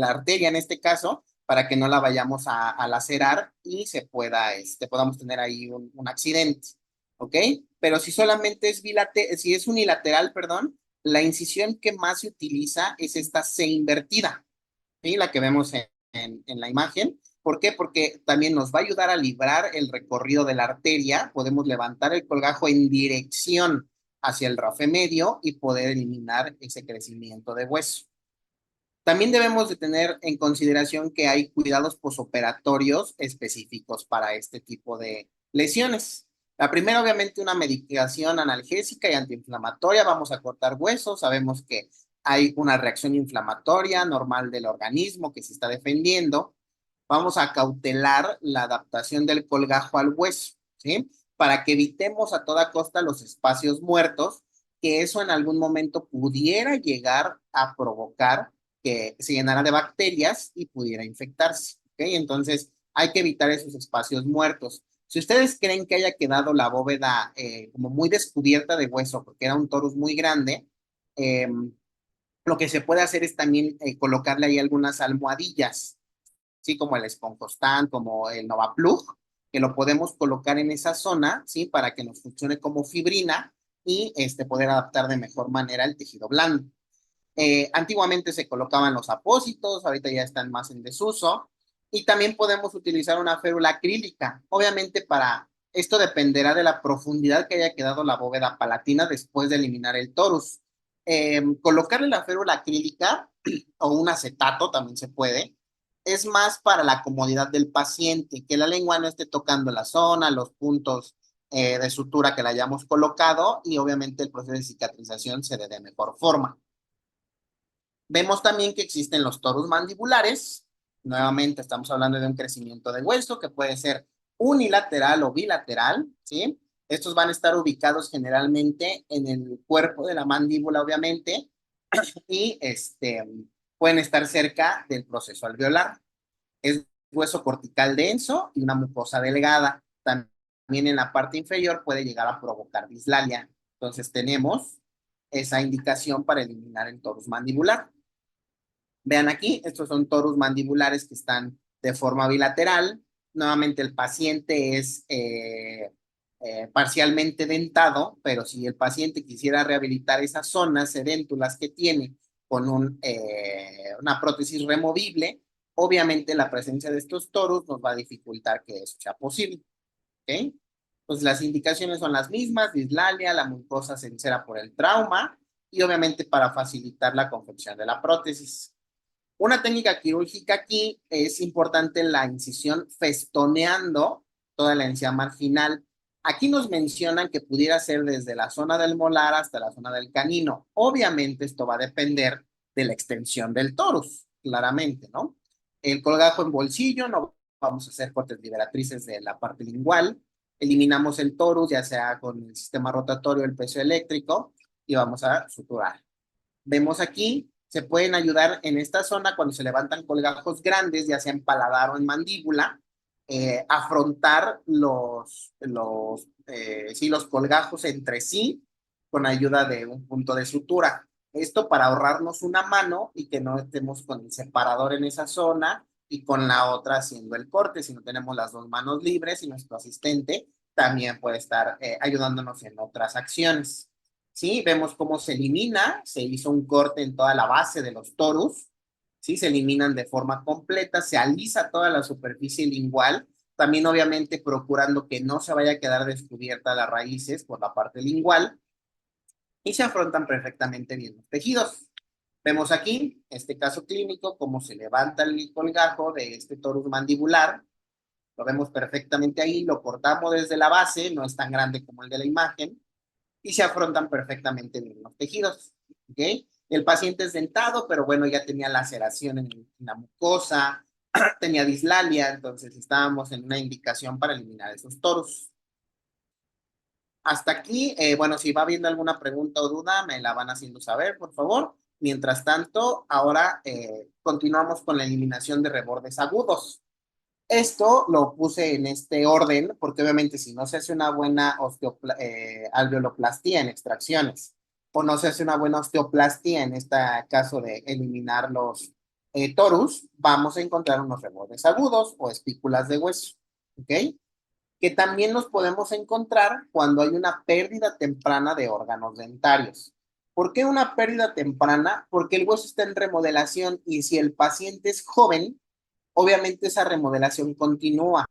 arteria en este caso, para que no la vayamos a lacerar y podamos tener ahí un accidente, ¿ok? Pero si solamente es si es unilateral, perdón, la incisión que más se utiliza es esta C invertida, ¿sí? La que vemos en la imagen. ¿Por qué? Porque también nos va a ayudar a librar el recorrido de la arteria, podemos levantar el colgajo en dirección hacia el rafe medio y poder eliminar ese crecimiento de hueso. También debemos de tener en consideración que hay cuidados posoperatorios específicos para este tipo de lesiones. La primera, obviamente, una medicación analgésica y antiinflamatoria. Vamos a cortar huesos. Sabemos que hay una reacción inflamatoria normal del organismo que se está defendiendo. Vamos a cautelar la adaptación del colgajo al hueso, ¿sí? Para que evitemos a toda costa los espacios muertos, que eso en algún momento pudiera llegar a provocar que se llenara de bacterias y pudiera infectarse, ¿ok? Entonces, hay que evitar esos espacios muertos. Si ustedes creen que haya quedado la bóveda como muy descubierta de hueso, porque era un torus muy grande, lo que se puede hacer es también colocarle ahí algunas almohadillas, ¿sí? Como el Esponjostan, como el Novaplug, que lo podemos colocar en esa zona, ¿sí? Para que nos funcione como fibrina y poder adaptar de mejor manera el tejido blando. Antiguamente se colocaban los apósitos, ahorita ya están más en desuso. Y también podemos utilizar una férula acrílica. Obviamente esto dependerá de la profundidad que haya quedado la bóveda palatina después de eliminar el torus. Colocarle la férula acrílica o un acetato también se puede. Es más para la comodidad del paciente, que la lengua no esté tocando la zona, los puntos de sutura que le hayamos colocado y obviamente el proceso de cicatrización se dé de mejor forma. Vemos también que existen los torus mandibulares. Nuevamente estamos hablando de un crecimiento de hueso que puede ser unilateral o bilateral, ¿sí? Estos van a estar ubicados generalmente en el cuerpo de la mandíbula, obviamente, y pueden estar cerca del proceso alveolar. Es hueso cortical denso y una mucosa delgada. También en la parte inferior puede llegar a provocar dislalia. Entonces tenemos esa indicación para eliminar el torus mandibular. Vean aquí, estos son torus mandibulares que están de forma bilateral. Nuevamente el paciente es parcialmente dentado, pero si el paciente quisiera rehabilitar esas zonas sedéntulas que tiene con una prótesis removible, obviamente la presencia de estos torus nos va a dificultar que eso sea posible. ¿Ok? Pues las indicaciones son las mismas: dislalia, la mucosa se encera por el trauma y obviamente para facilitar la confección de la prótesis. Una técnica quirúrgica aquí es importante la incisión festoneando toda la encía marginal. Aquí nos mencionan que pudiera ser desde la zona del molar hasta la zona del canino. Obviamente esto va a depender de la extensión del torus, claramente, ¿no? El colgajo en bolsillo, no vamos a hacer cortes liberatrices de la parte lingual. Eliminamos el torus, ya sea con el sistema rotatorio, el peso eléctrico, y vamos a suturar. Vemos aquí, se pueden ayudar en esta zona cuando se levantan colgajos grandes, ya sea en paladar o en mandíbula, afrontar los colgajos entre sí con ayuda de un punto de sutura. Esto para ahorrarnos una mano y que no estemos con el separador en esa zona y con la otra haciendo el corte, si no tenemos las dos manos libres, y nuestro asistente también puede estar ayudándonos en otras acciones. ¿Sí? Vemos cómo se elimina, se hizo un corte en toda la base de los torus, ¿sí? Se eliminan de forma completa, se alisa toda la superficie lingual, también obviamente procurando que no se vaya a quedar descubierta las raíces por la parte lingual, y se afrontan perfectamente bien los tejidos. Vemos aquí, este caso clínico, cómo se levanta el colgajo de este torus mandibular. Lo vemos perfectamente ahí, lo cortamos desde la base, no es tan grande como el de la imagen, y se afrontan perfectamente bien los tejidos. ¿Ok? El paciente es dentado, pero bueno, ya tenía laceración en la mucosa, tenía dislalia, entonces estábamos en una indicación para eliminar esos torus. Hasta aquí, bueno, si va viendo alguna pregunta o duda, me la van haciendo saber, por favor. Mientras tanto, ahora continuamos con la eliminación de rebordes agudos. Esto lo puse en este orden porque obviamente si no se hace una buena alveoloplastía en extracciones o no se hace una buena osteoplastía en este caso de eliminar los torus, vamos a encontrar unos rebordes agudos o espículas de hueso, ¿ok? Que también los podemos encontrar cuando hay una pérdida temprana de órganos dentarios. ¿Por qué una pérdida temprana? Porque el hueso está en remodelación y si el paciente es joven, obviamente esa remodelación continúa.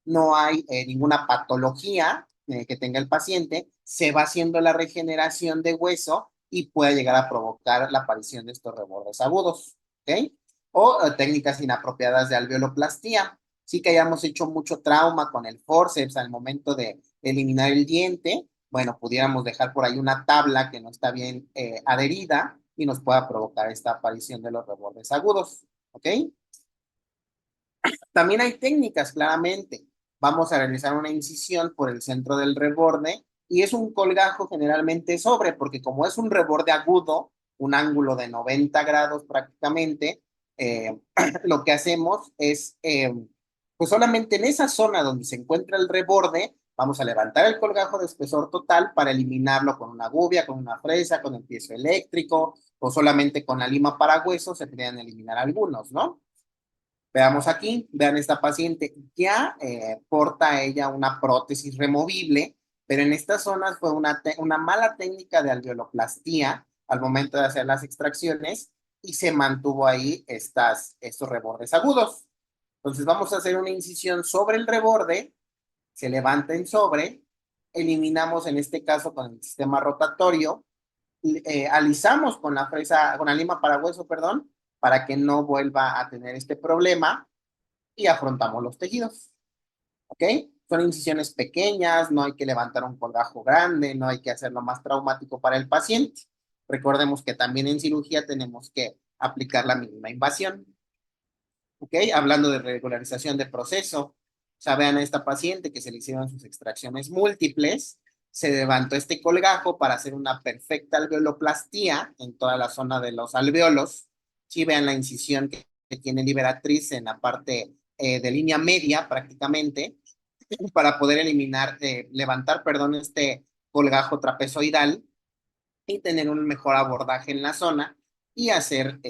No hay ninguna patología que tenga el paciente, se va haciendo la regeneración de hueso y puede llegar a provocar la aparición de estos rebordes agudos, ¿ok? O técnicas inapropiadas de alveoloplastía. Sí que hayamos hecho mucho trauma con el forceps al momento de eliminar el diente, bueno, pudiéramos dejar por ahí una tabla que no está bien adherida y nos pueda provocar esta aparición de los rebordes agudos, ¿ok? También hay técnicas, claramente. Vamos a realizar una incisión por el centro del reborde y es un colgajo generalmente sobre, porque como es un reborde agudo, un ángulo de 90 grados prácticamente, lo que hacemos es, pues solamente en esa zona donde se encuentra el reborde, vamos a levantar el colgajo de espesor total para eliminarlo con una gubia, con una fresa, con el piezo eléctrico o solamente con la lima para huesos, se podrían eliminar algunos, ¿no? Veamos aquí, vean esta paciente, ya porta ella una prótesis removible, pero en estas zonas fue una mala técnica de alveoloplastía al momento de hacer las extracciones y se mantuvo ahí estos rebordes agudos. Entonces vamos a hacer una incisión sobre el reborde, se levanta en sobre, eliminamos en este caso con el sistema rotatorio, alisamos con la fresa, con la lima para hueso, perdón, para que no vuelva a tener este problema y afrontamos los tejidos, ¿ok? Son incisiones pequeñas, no hay que levantar un colgajo grande, no hay que hacerlo más traumático para el paciente. Recordemos que también en cirugía tenemos que aplicar la mínima invasión, ¿ok? Hablando de regularización de proceso, o sea, vean a esta paciente que se le hicieron sus extracciones múltiples, Se levantó este colgajo para hacer una perfecta alveoloplastía en toda la zona de los alveolos. Si vean la incisión que tiene Liberatriz en la parte de línea media prácticamente, para poder levantar, perdón, este colgajo trapezoidal y tener un mejor abordaje en la zona y hacer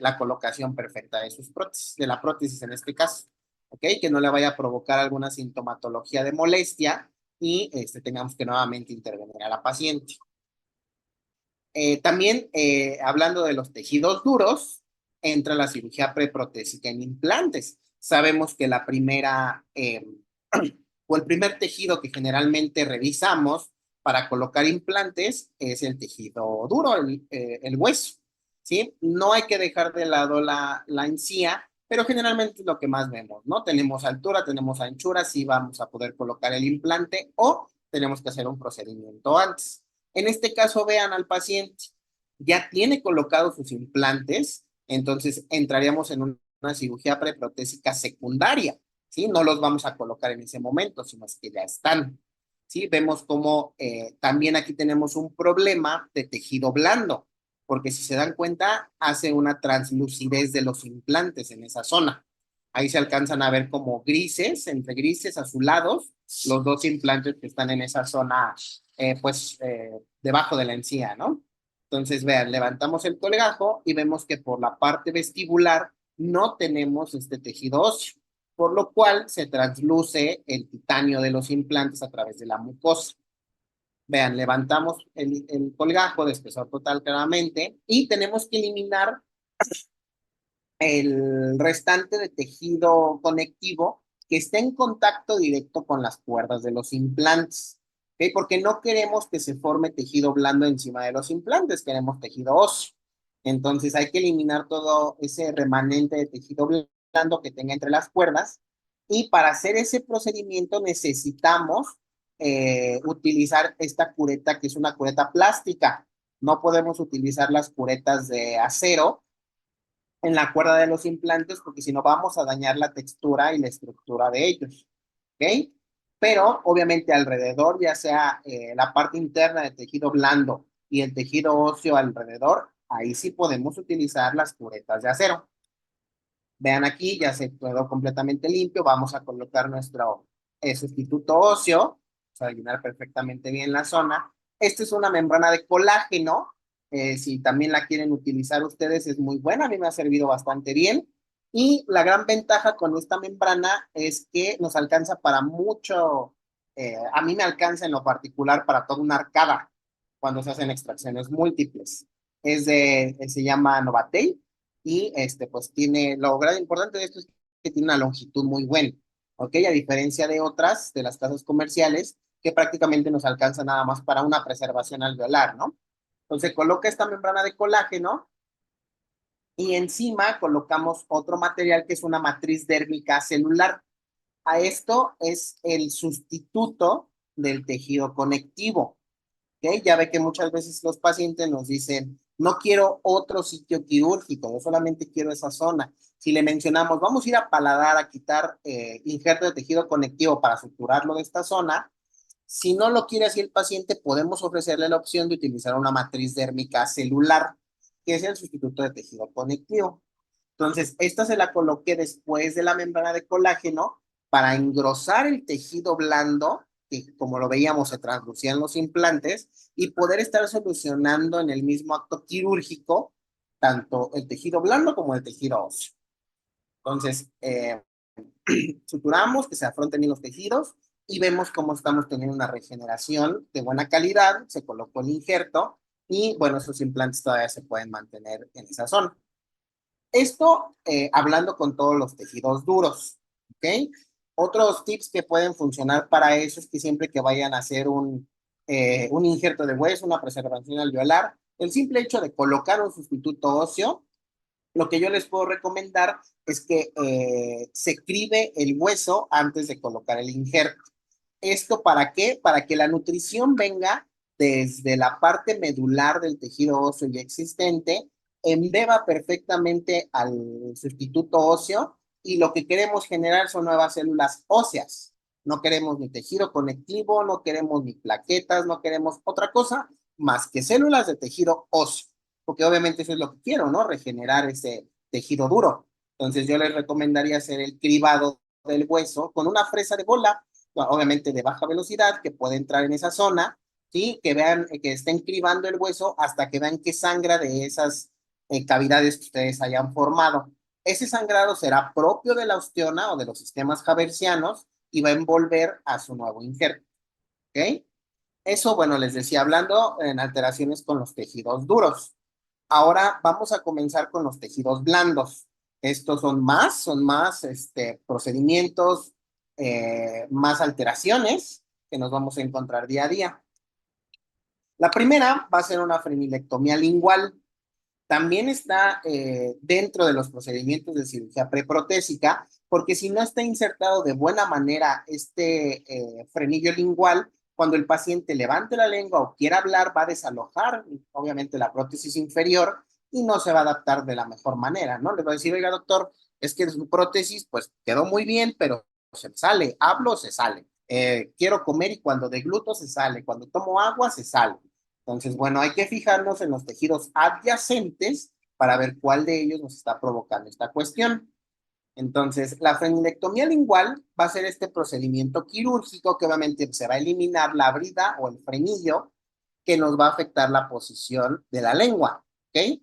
la colocación perfecta de sus prótesis, de la prótesis en este caso, ¿ok? Que no le vaya a provocar alguna sintomatología de molestia y tengamos que nuevamente intervenir a la paciente. También, hablando de los tejidos duros, entra la cirugía preprotésica en implantes. Sabemos que la primera o el primer tejido que generalmente revisamos para colocar implantes es el tejido duro, el hueso, ¿sí? No hay que dejar de lado la encía, pero generalmente es lo que más vemos, ¿no? Tenemos altura, tenemos anchura, sí vamos a poder colocar el implante o tenemos que hacer un procedimiento antes. En este caso, vean al paciente, ya tiene colocados sus implantes, entonces entraríamos en una cirugía preprotésica secundaria, ¿sí? No los vamos a colocar en ese momento, sino es que ya están, ¿sí? Vemos cómo también aquí tenemos un problema de tejido blando, porque si se dan cuenta, hace una translucidez de los implantes en esa zona. Ahí se alcanzan a ver como grises, entre grises azulados, los dos implantes que están en esa zona, debajo de la encía, ¿no? Entonces, vean, levantamos el colgajo y vemos que por la parte vestibular no tenemos este tejido óseo, por lo cual se transluce el titanio de los implantes a través de la mucosa. Vean, levantamos el colgajo de espesor total claramente y tenemos que eliminar el restante de tejido conectivo que esté en contacto directo con las cuerdas de los implantes, ¿ok? Porque no queremos que se forme tejido blando encima de los implantes, queremos tejido óseo. Entonces hay que eliminar todo ese remanente de tejido blando que tenga entre las cuerdas y para hacer ese procedimiento necesitamos utilizar esta cureta que es una cureta plástica. No podemos utilizar las curetas de acero en la cuerda de los implantes porque si no vamos a dañar la textura y la estructura de ellos, ¿ok? Pero obviamente alrededor, ya sea la parte interna del tejido blando y el tejido óseo alrededor, ahí sí podemos utilizar las curetas de acero. Vean aquí, ya se quedó completamente limpio, vamos a colocar nuestro sustituto óseo, para llenar perfectamente bien la zona. Esta es una membrana de colágeno, si también la quieren utilizar ustedes es muy buena, a mí me ha servido bastante bien. Y la gran ventaja con esta membrana es que nos alcanza para mucho, a mí me alcanza en lo particular para toda una arcada cuando se hacen extracciones múltiples. Se llama Novatel y pues tiene, lo gran importante de esto es que tiene una longitud muy buena, ¿ok? A diferencia de otras, de las casas comerciales, que prácticamente nos alcanza nada más para una preservación alveolar, ¿no? Entonces coloca esta membrana de colágeno y encima colocamos otro material que es una matriz dérmica celular. A esto es el sustituto del tejido conectivo, ¿ok? Ya ve que muchas veces los pacientes nos dicen, no quiero otro sitio quirúrgico, yo solamente quiero esa zona. Si le mencionamos, vamos a ir a paladar a quitar injerto de tejido conectivo para suturarlo de esta zona, si no lo quiere así el paciente, podemos ofrecerle la opción de utilizar una matriz dérmica celular, que es el sustituto de tejido conectivo. Entonces, esta se la coloqué después de la membrana de colágeno para engrosar el tejido blando, que como lo veíamos se translucían los implantes, y poder estar solucionando en el mismo acto quirúrgico tanto el tejido blando como el tejido óseo. Entonces, suturamos, que se afronten bien los tejidos y vemos cómo estamos teniendo una regeneración de buena calidad, se colocó el injerto y bueno, esos implantes todavía se pueden mantener en esa zona. Esto hablando con todos los tejidos duros, ¿ok? Otros tips que pueden funcionar para eso es que siempre que vayan a hacer un injerto de hueso, una preservación alveolar, el simple hecho de colocar un sustituto óseo, lo que yo les puedo recomendar es que se cribe el hueso antes de colocar el injerto. ¿Esto para qué? Para que la nutrición venga desde la parte medular del tejido óseo ya existente, embeba perfectamente al sustituto óseo y lo que queremos generar son nuevas células óseas. No queremos ni tejido conectivo, no queremos ni plaquetas, no queremos otra cosa más que células de tejido óseo, porque obviamente eso es lo que quiero, ¿no? Regenerar ese tejido duro. Entonces yo les recomendaría hacer el cribado del hueso con una fresa de bola, obviamente de baja velocidad, que puede entrar en esa zona, ¿sí? Que vean, que estén cribando el hueso hasta que vean que sangra de esas cavidades que ustedes hayan formado. Ese sangrado será propio de la osteona o de los sistemas haversianos y va a envolver a su nuevo injerto, ¿ok? Eso, bueno, les decía, hablando en alteraciones con los tejidos duros. Ahora vamos a comenzar con los tejidos blandos. Estos son más procedimientos, más alteraciones que nos vamos a encontrar día a día. La primera va a ser una frenilectomía lingual. También está dentro de los procedimientos de cirugía preprotésica, porque si no está insertado de buena manera este frenillo lingual, cuando el paciente levante la lengua o quiera hablar, va a desalojar, obviamente, la prótesis inferior y no se va a adaptar de la mejor manera, ¿no? Le va a decir, oiga, doctor, es que su prótesis, pues, quedó muy bien, pero se sale, hablo, se sale. Quiero comer y cuando degluto se sale, cuando tomo agua se sale. Entonces, bueno, hay que fijarnos en los tejidos adyacentes para ver cuál de ellos nos está provocando esta cuestión. Entonces, la frenilectomía lingual va a ser este procedimiento quirúrgico que obviamente se va a eliminar la brida o el frenillo que nos va a afectar la posición de la lengua, ¿ok?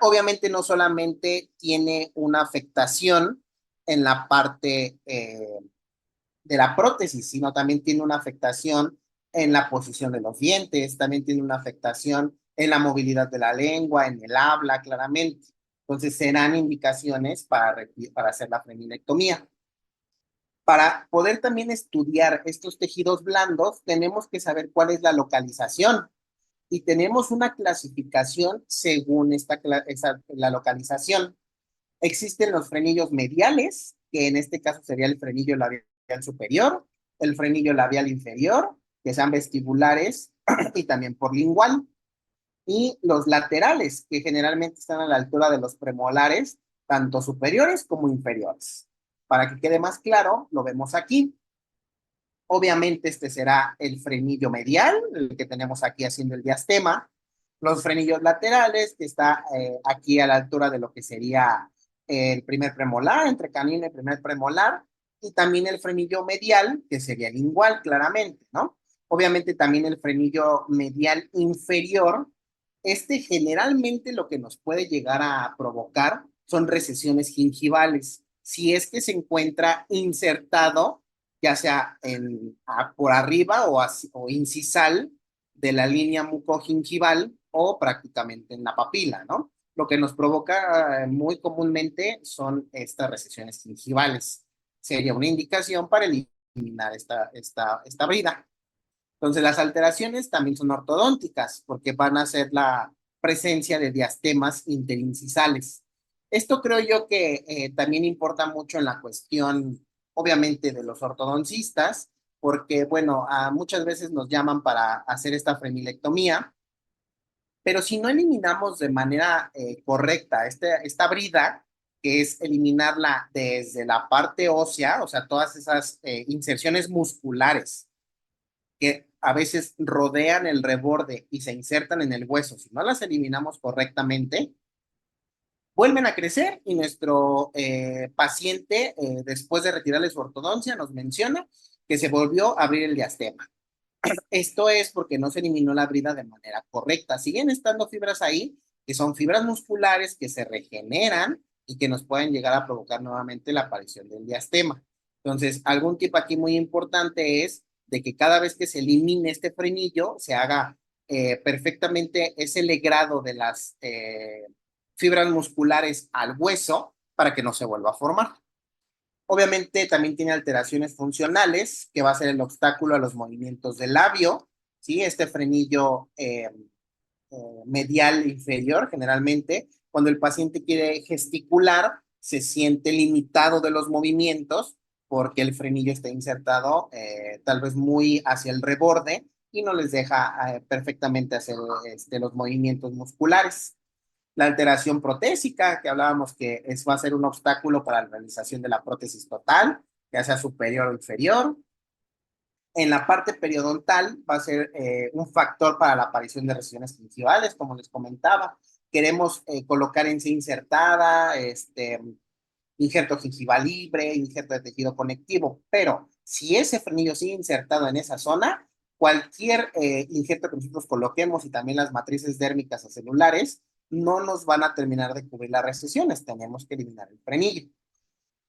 Obviamente no solamente tiene una afectación en la parte de la prótesis, sino también tiene una afectación en la posición de los dientes, también tiene una afectación en la movilidad de la lengua, en el habla, claramente. Entonces, serán indicaciones para hacer la frenilectomía. Para poder también estudiar estos tejidos blandos, tenemos que saber cuál es la localización. Y tenemos una clasificación según la localización. Existen los frenillos mediales, que en este caso sería el frenillo labial superior, el frenillo labial inferior, que sean vestibulares y también por lingual, y los laterales, que generalmente están a la altura de los premolares, tanto superiores como inferiores. Para que quede más claro, lo vemos aquí. Obviamente este será el frenillo medial, el que tenemos aquí haciendo el diastema. Los frenillos laterales, que está aquí a la altura de lo que sería el primer premolar, entre canino y primer premolar, y también el frenillo medial, que sería lingual, claramente, ¿no? Obviamente también el frenillo medial inferior, este generalmente lo que nos puede llegar a provocar son recesiones gingivales, si es que se encuentra insertado ya sea por arriba o incisal de la línea mucogingival o prácticamente en la papila, ¿no? Lo que nos provoca muy comúnmente son estas recesiones gingivales. Sería una indicación para eliminar esta brida. Entonces, las alteraciones también son ortodónticas porque van a ser la presencia de diastemas interincisales. Esto creo yo que también importa mucho en la cuestión, obviamente, de los ortodoncistas, porque, bueno, muchas veces nos llaman para hacer esta frenilectomía, pero si no eliminamos de manera correcta esta brida, que es eliminarla desde la parte ósea, o sea, todas esas inserciones musculares que a veces rodean el reborde y se insertan en el hueso, si no las eliminamos correctamente, vuelven a crecer y nuestro paciente, después de retirarle su ortodoncia, nos menciona que se volvió a abrir el diastema. Esto es porque no se eliminó la brida de manera correcta. Siguen estando fibras ahí, que son fibras musculares que se regeneran y que nos pueden llegar a provocar nuevamente la aparición del diastema. Entonces, algún tip aquí muy importante es de que cada vez que se elimine este frenillo, se haga perfectamente ese legrado de las fibras musculares al hueso para que no se vuelva a formar. Obviamente también tiene alteraciones funcionales, que va a ser el obstáculo a los movimientos del labio, ¿sí? Este frenillo medial inferior, generalmente, cuando el paciente quiere gesticular, se siente limitado de los movimientos porque el frenillo está insertado tal vez muy hacia el reborde y no les deja perfectamente hacer los movimientos musculares. La alteración protésica, que hablábamos que va a ser un obstáculo para la realización de la prótesis total, ya sea superior o inferior. En la parte periodontal va a ser un factor para la aparición de recesión gingivales, como les comentaba. Queremos colocar en sí insertada, injerto gingival libre, injerto de tejido conectivo, pero si ese frenillo sigue insertado en esa zona, cualquier injerto que nosotros coloquemos y también las matrices dérmicas o celulares no nos van a terminar de cubrir las recesiones, tenemos que eliminar el frenillo.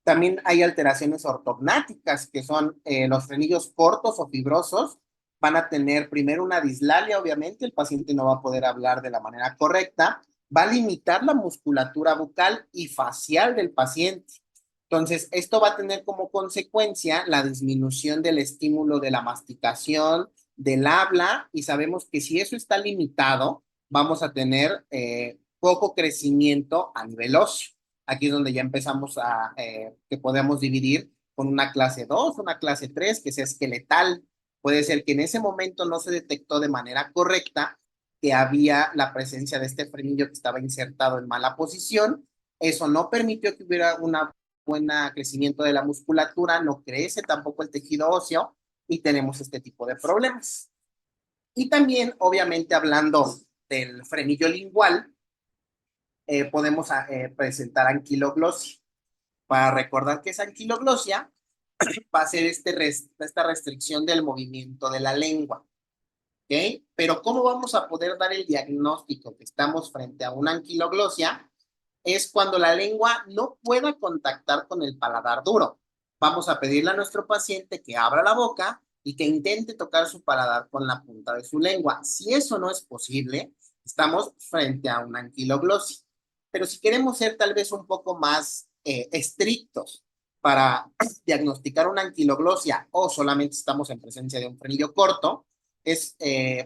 También hay alteraciones ortognáticas, que son los frenillos cortos o fibrosos, van a tener primero una dislalia, obviamente, el paciente no va a poder hablar de la manera correcta, va a limitar la musculatura bucal y facial del paciente. Entonces, esto va a tener como consecuencia la disminución del estímulo de la masticación, del habla, y sabemos que si eso está limitado, vamos a tener poco crecimiento a nivel óseo. Aquí es donde ya empezamos a que podemos dividir con una clase 2, una clase 3, que sea esqueletal. Puede ser que en ese momento no se detectó de manera correcta que había la presencia de este frenillo que estaba insertado en mala posición. Eso no permitió que hubiera un buen crecimiento de la musculatura, no crece tampoco el tejido óseo y tenemos este tipo de problemas. Y también, obviamente, hablando del frenillo lingual, podemos presentar anquiloglosia. Para recordar que esa anquiloglosia va a ser esta restricción del movimiento de la lengua. ¿Ok? Pero ¿cómo vamos a poder dar el diagnóstico que estamos frente a una anquiloglosia? Es cuando la lengua no pueda contactar con el paladar duro. Vamos a pedirle a nuestro paciente que abra la boca y que intente tocar su paladar con la punta de su lengua. Si eso no es posible, estamos frente a una anquiloglosia. Pero si queremos ser tal vez un poco más estrictos para diagnosticar una anquiloglosia o solamente estamos en presencia de un frenillo corto,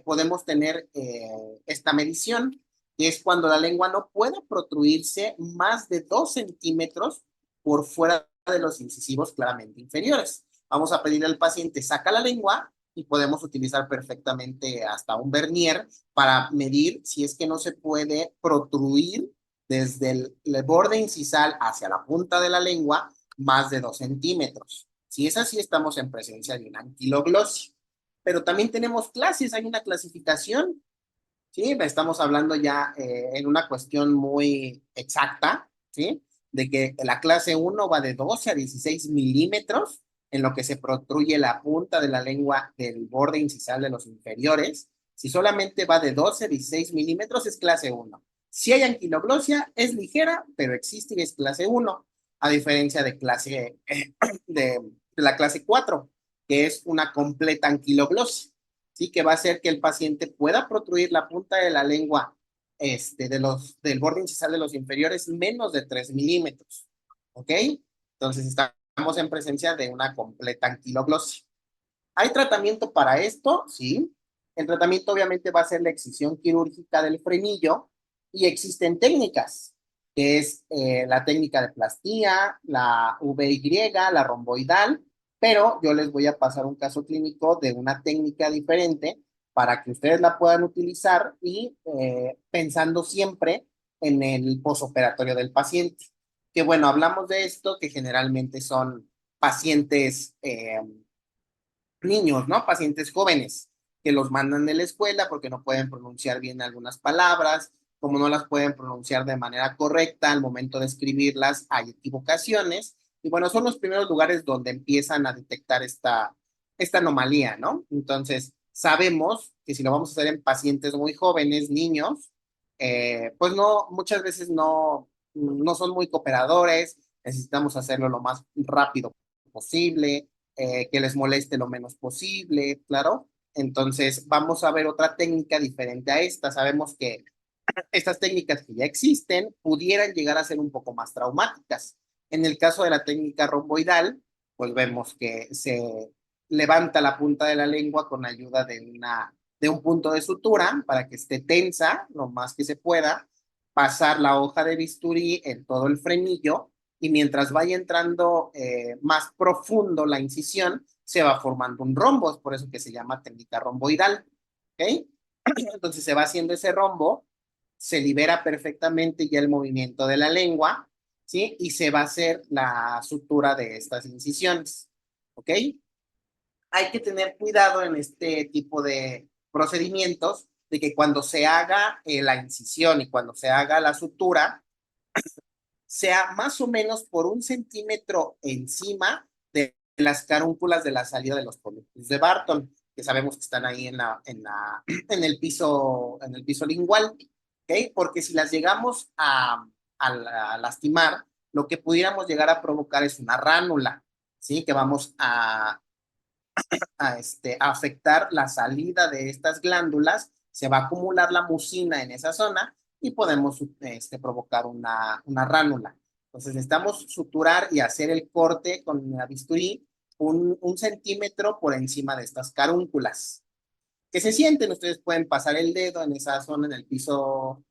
podemos tener esta medición, que es cuando la lengua no puede protruirse más de 2 centímetros por fuera de los incisivos claramente inferiores. Vamos a pedirle al paciente, saca la lengua, y podemos utilizar perfectamente hasta un vernier para medir si es que no se puede protruir desde el borde incisal hacia la punta de la lengua más de 2 centímetros. Si es así, estamos en presencia de una anquiloglosia. Pero también tenemos clases, hay una clasificación. Sí, estamos hablando ya en una cuestión muy exacta, ¿sí? De que la clase 1 va de 12 a 16 milímetros, en lo que se protruye la punta de la lengua del borde incisal de los inferiores. Si solamente va de 12 a 16 milímetros, es clase 1. Si hay anquiloglosia, es ligera, pero existe y es clase 1, a diferencia de de la clase 4, que es una completa anquiloglosia. ¿Sí? Que va a hacer que el paciente pueda protruir la punta de la lengua del borde incisal de los inferiores menos de 3 milímetros. ¿Ok? Entonces estamos en presencia de una completa anquiloglosia. ¿Hay tratamiento para esto? Sí. El tratamiento obviamente va a ser la excisión quirúrgica del frenillo y existen técnicas, que es la técnica de plastía, la VY, la romboidal, pero yo les voy a pasar un caso clínico de una técnica diferente para que ustedes la puedan utilizar y pensando siempre en el posoperatorio del paciente. Que bueno, hablamos de esto, que generalmente son pacientes niños, ¿no? Pacientes jóvenes que los mandan de la escuela porque no pueden pronunciar bien algunas palabras, como no las pueden pronunciar de manera correcta al momento de escribirlas, hay equivocaciones. Y bueno, son los primeros lugares donde empiezan a detectar esta anomalía, ¿no? Entonces, sabemos que si lo vamos a hacer en pacientes muy jóvenes, niños, pues no, muchas veces no son muy cooperadores, necesitamos hacerlo lo más rápido posible, que les moleste lo menos posible, claro. Entonces, vamos a ver otra técnica diferente a esta. Sabemos que estas técnicas que ya existen pudieran llegar a ser un poco más traumáticas. En el caso de la técnica romboidal, pues vemos que se levanta la punta de la lengua con ayuda de un punto de sutura para que esté tensa lo más que se pueda, pasar la hoja de bisturí en todo el frenillo y mientras vaya entrando más profundo la incisión, se va formando un rombo, es por eso que se llama técnica romboidal. ¿Ok? Entonces se va haciendo ese rombo, se libera perfectamente ya el movimiento de la lengua, ¿sí? Y se va a hacer la sutura de estas incisiones, ¿ok? Hay que tener cuidado en este tipo de procedimientos de que cuando se haga la incisión y cuando se haga la sutura, sea más o menos por 1 centímetro encima de las carúnculas de la salida de los conductos de Barton, que sabemos que están ahí en el piso lingual, ¿ok? Porque si las llegamos a lastimar, lo que pudiéramos llegar a provocar es una ránula, ¿sí? Que vamos a afectar la salida de estas glándulas, se va a acumular la mucina en esa zona y podemos provocar una ránula. Entonces necesitamos suturar y hacer el corte con la bisturí 1 centímetro por encima de estas carúnculas. Que se sienten, ustedes pueden pasar el dedo en esa zona en el piso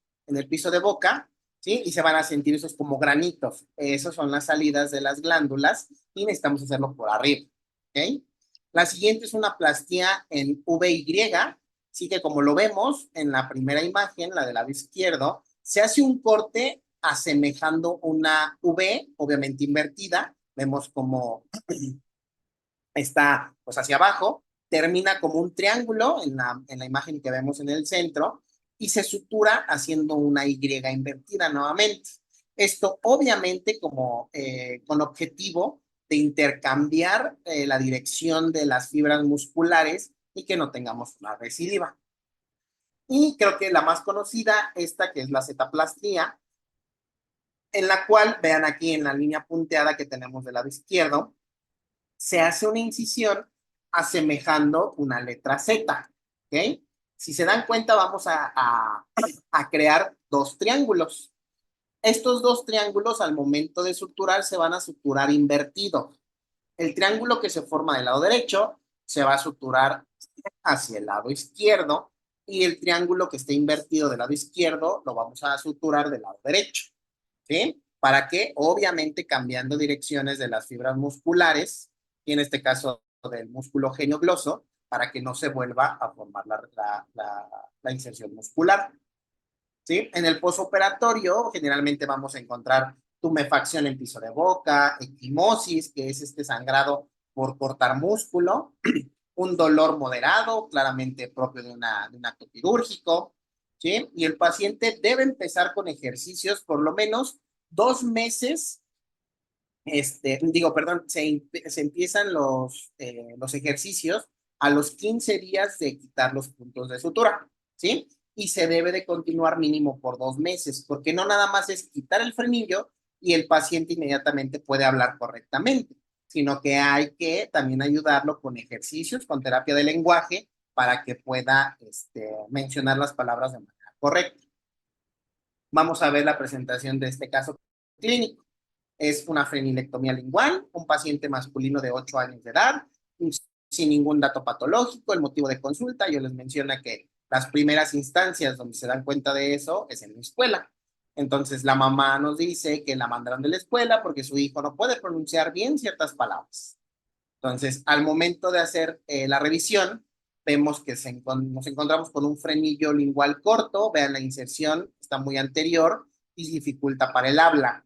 de boca, ¿sí? Y se van a sentir esos como granitos. Esas son las salidas de las glándulas y necesitamos hacerlo por arriba, ¿ok? La siguiente es una plastía en VY, así que como lo vemos en la primera imagen, la del lado izquierdo, se hace un corte asemejando una V, obviamente invertida. Vemos como está pues hacia abajo, termina como un triángulo en la imagen que vemos en el centro y se sutura haciendo una Y invertida nuevamente. Esto obviamente como con objetivo de intercambiar la dirección de las fibras musculares y que no tengamos una recidiva. Y creo que la más conocida, esta que es la zetaplastía, en la cual, vean aquí en la línea punteada que tenemos del lado izquierdo, se hace una incisión asemejando una letra Z, ¿ok? Si se dan cuenta, vamos a crear dos triángulos. Estos dos triángulos, al momento de suturar, se van a suturar invertidos. El triángulo que se forma del lado derecho se va a suturar hacia el lado izquierdo y el triángulo que esté invertido del lado izquierdo lo vamos a suturar del lado derecho, ¿sí? ¿Para qué? Obviamente cambiando direcciones de las fibras musculares y en este caso del músculo geniogloso para que no se vuelva a formar la inserción muscular, ¿sí? En el posoperatorio generalmente vamos a encontrar tumefacción en piso de boca, equimosis, que es este sangrado por cortar músculo, un dolor moderado, claramente propio de un acto quirúrgico, ¿sí? Y el paciente debe empezar con ejercicios por lo menos 2 meses, se empiezan los ejercicios a los 15 días de quitar los puntos de sutura, ¿sí? Y se debe de continuar mínimo por 2 meses, porque no nada más es quitar el frenillo y el paciente inmediatamente puede hablar correctamente, sino que hay que también ayudarlo con ejercicios, con terapia de lenguaje, para que pueda mencionar las palabras de manera correcta. Vamos a ver la presentación de este caso clínico. Es una frenilectomía lingual, un paciente masculino de 8 años de edad, sin ningún dato patológico. El motivo de consulta, yo les menciono que las primeras instancias donde se dan cuenta de eso es en la escuela. Entonces la mamá nos dice que la mandaron de la escuela porque su hijo no puede pronunciar bien ciertas palabras. Entonces, al momento de hacer la revisión, vemos que nos encontramos con un frenillo lingual corto. Vean, la inserción está muy anterior y dificulta para el habla.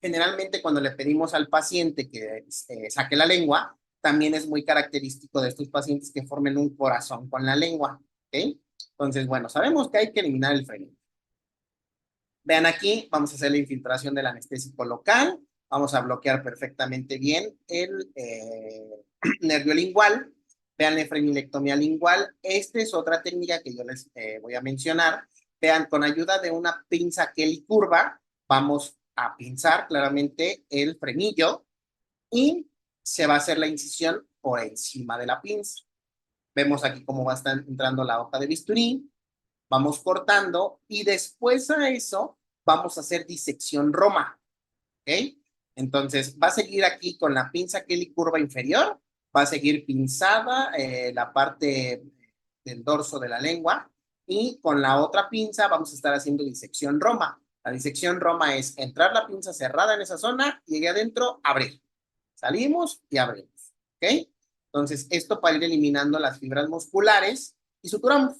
Generalmente cuando le pedimos al paciente que saque la lengua, también es muy característico de estos pacientes que formen un corazón con la lengua, ¿ok? Entonces, bueno, sabemos que hay que eliminar el frenillo. Vean aquí, vamos a hacer la infiltración del anestésico local, vamos a bloquear perfectamente bien el nervio lingual. Vean la frenilectomía lingual. Esta es otra técnica que yo les voy a mencionar. Vean, con ayuda de una pinza Kelly curva, vamos a pinzar claramente el frenillo y se va a hacer la incisión por encima de la pinza. Vemos aquí cómo va a estar entrando la hoja de bisturí. Vamos cortando y después a eso vamos a hacer disección Roma, ¿ok? Entonces va a seguir aquí con la pinza Kelly curva inferior, va a seguir pinzada la parte del dorso de la lengua y con la otra pinza vamos a estar haciendo disección Roma. La disección Roma es entrar la pinza cerrada en esa zona y allá adentro abrir. Salimos y abrimos, ¿ok? Entonces esto para ir eliminando las fibras musculares y suturamos.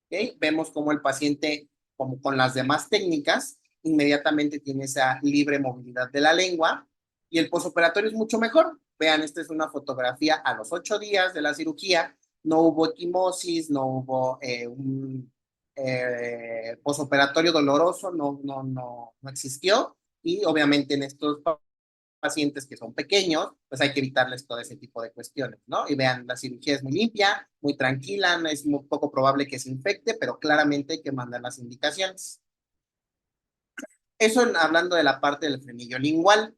¿Okay? Vemos cómo el paciente, como con las demás técnicas, inmediatamente tiene esa libre movilidad de la lengua y el posoperatorio es mucho mejor. Vean, esta es una fotografía a los 8 días de la cirugía. No hubo equimosis, no hubo un posoperatorio doloroso, no existió. Y obviamente en estos pacientes que son pequeños, pues hay que evitarles todo ese tipo de cuestiones, ¿no? Y vean, la cirugía es muy limpia, muy tranquila, no es muy poco probable que se infecte, pero claramente hay que mandar las indicaciones. Eso hablando de la parte del frenillo lingual.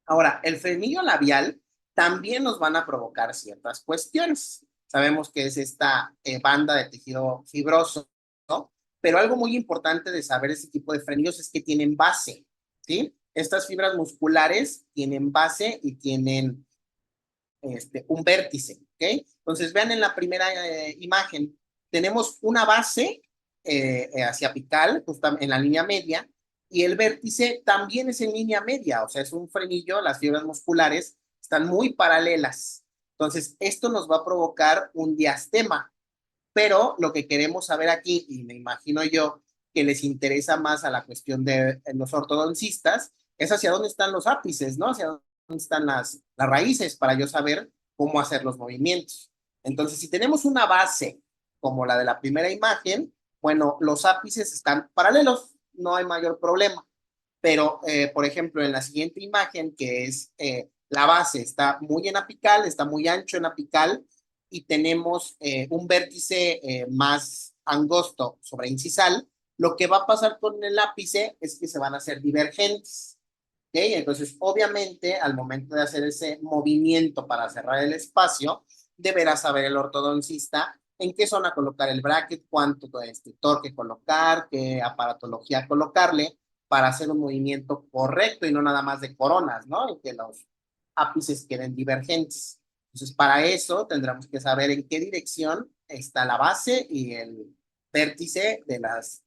Ahora, el frenillo labial también nos van a provocar ciertas cuestiones. Sabemos que es esta banda de tejido fibroso, ¿no? Pero algo muy importante de saber ese tipo de frenillos es que tienen base, ¿sí? Estas fibras musculares tienen base y tienen un vértice, ¿ok? Entonces, vean en la primera imagen, tenemos una base hacia apical, justamente en la línea media, y el vértice también es en línea media, o sea, es un frenillo, las fibras musculares están muy paralelas. Entonces, esto nos va a provocar un diastema, pero lo que queremos saber aquí, y me imagino yo que les interesa más a la cuestión de los ortodoncistas, es hacia dónde están los ápices, ¿no? Hacia dónde están las raíces para yo saber cómo hacer los movimientos. Entonces, si tenemos una base como la de la primera imagen, bueno, los ápices están paralelos, no hay mayor problema. Pero, por ejemplo, en la siguiente imagen, que es la base, está muy en apical, está muy ancho en apical, y tenemos un vértice más angosto sobre incisal, lo que va a pasar con el ápice es que se van a hacer divergentes. ¿Okay? Entonces, obviamente, al momento de hacer ese movimiento para cerrar el espacio, deberá saber el ortodoncista en qué zona colocar el bracket, cuánto torque colocar, qué aparatología colocarle para hacer un movimiento correcto y no nada más de coronas, ¿no? Y que los ápices queden divergentes. Entonces, para eso tendremos que saber en qué dirección está la base y el vértice de las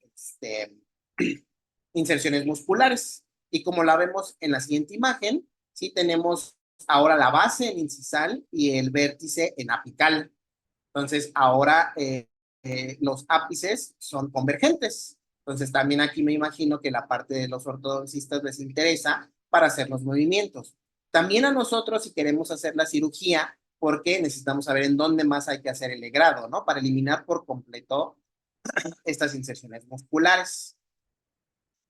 inserciones musculares. Y como la vemos en la siguiente imagen, sí tenemos ahora la base en incisal y el vértice en apical. Entonces, ahora los ápices son convergentes. Entonces, también aquí me imagino que la parte de los ortodoncistas les interesa para hacer los movimientos. También a nosotros, si queremos hacer la cirugía, porque necesitamos saber en dónde más hay que hacer el legrado, ¿no? Para eliminar por completo estas inserciones musculares.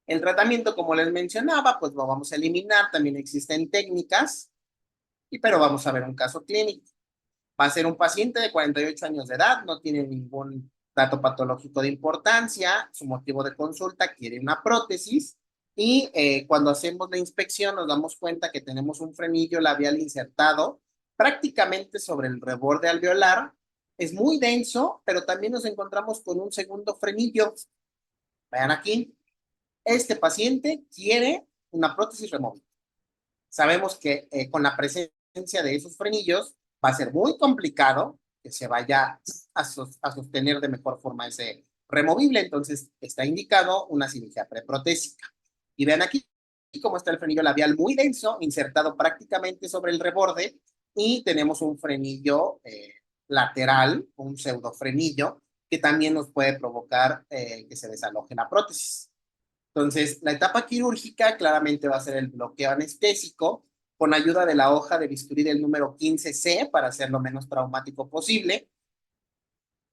El tratamiento, como les mencionaba, pues lo vamos a eliminar. También existen técnicas, pero vamos a ver un caso clínico. Va a ser un paciente de 48 años de edad, no tiene ningún dato patológico de importancia, su motivo de consulta quiere una prótesis y cuando hacemos la inspección nos damos cuenta que tenemos un frenillo labial insertado prácticamente sobre el reborde alveolar, es muy denso, pero también nos encontramos con un segundo frenillo. Vean aquí, este paciente quiere una prótesis removible. Sabemos que con la presencia de esos frenillos va a ser muy complicado que se vaya a sostener de mejor forma ese removible, entonces está indicado una cirugía preprotésica. Y vean aquí cómo está el frenillo labial muy denso, insertado prácticamente sobre el reborde, y tenemos un frenillo lateral, un pseudofrenillo, que también nos puede provocar que se desaloje la prótesis. Entonces, la etapa quirúrgica claramente va a ser el bloqueo anestésico con ayuda de la hoja de bisturí del número 15C para hacer lo menos traumático posible.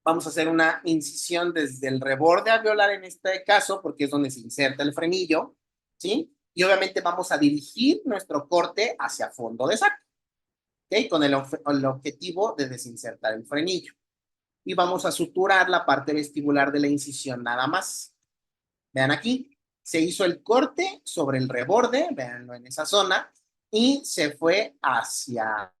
Vamos a hacer una incisión desde el reborde alveolar en este caso, porque es donde se inserta el frenillo, ¿sí? Y obviamente vamos a dirigir nuestro corte hacia fondo de saco, ¿ok? Con el objetivo de desinsertar el frenillo. Y vamos a suturar la parte vestibular de la incisión nada más. Vean aquí, se hizo el corte sobre el reborde, véanlo en esa zona, y se fue hacia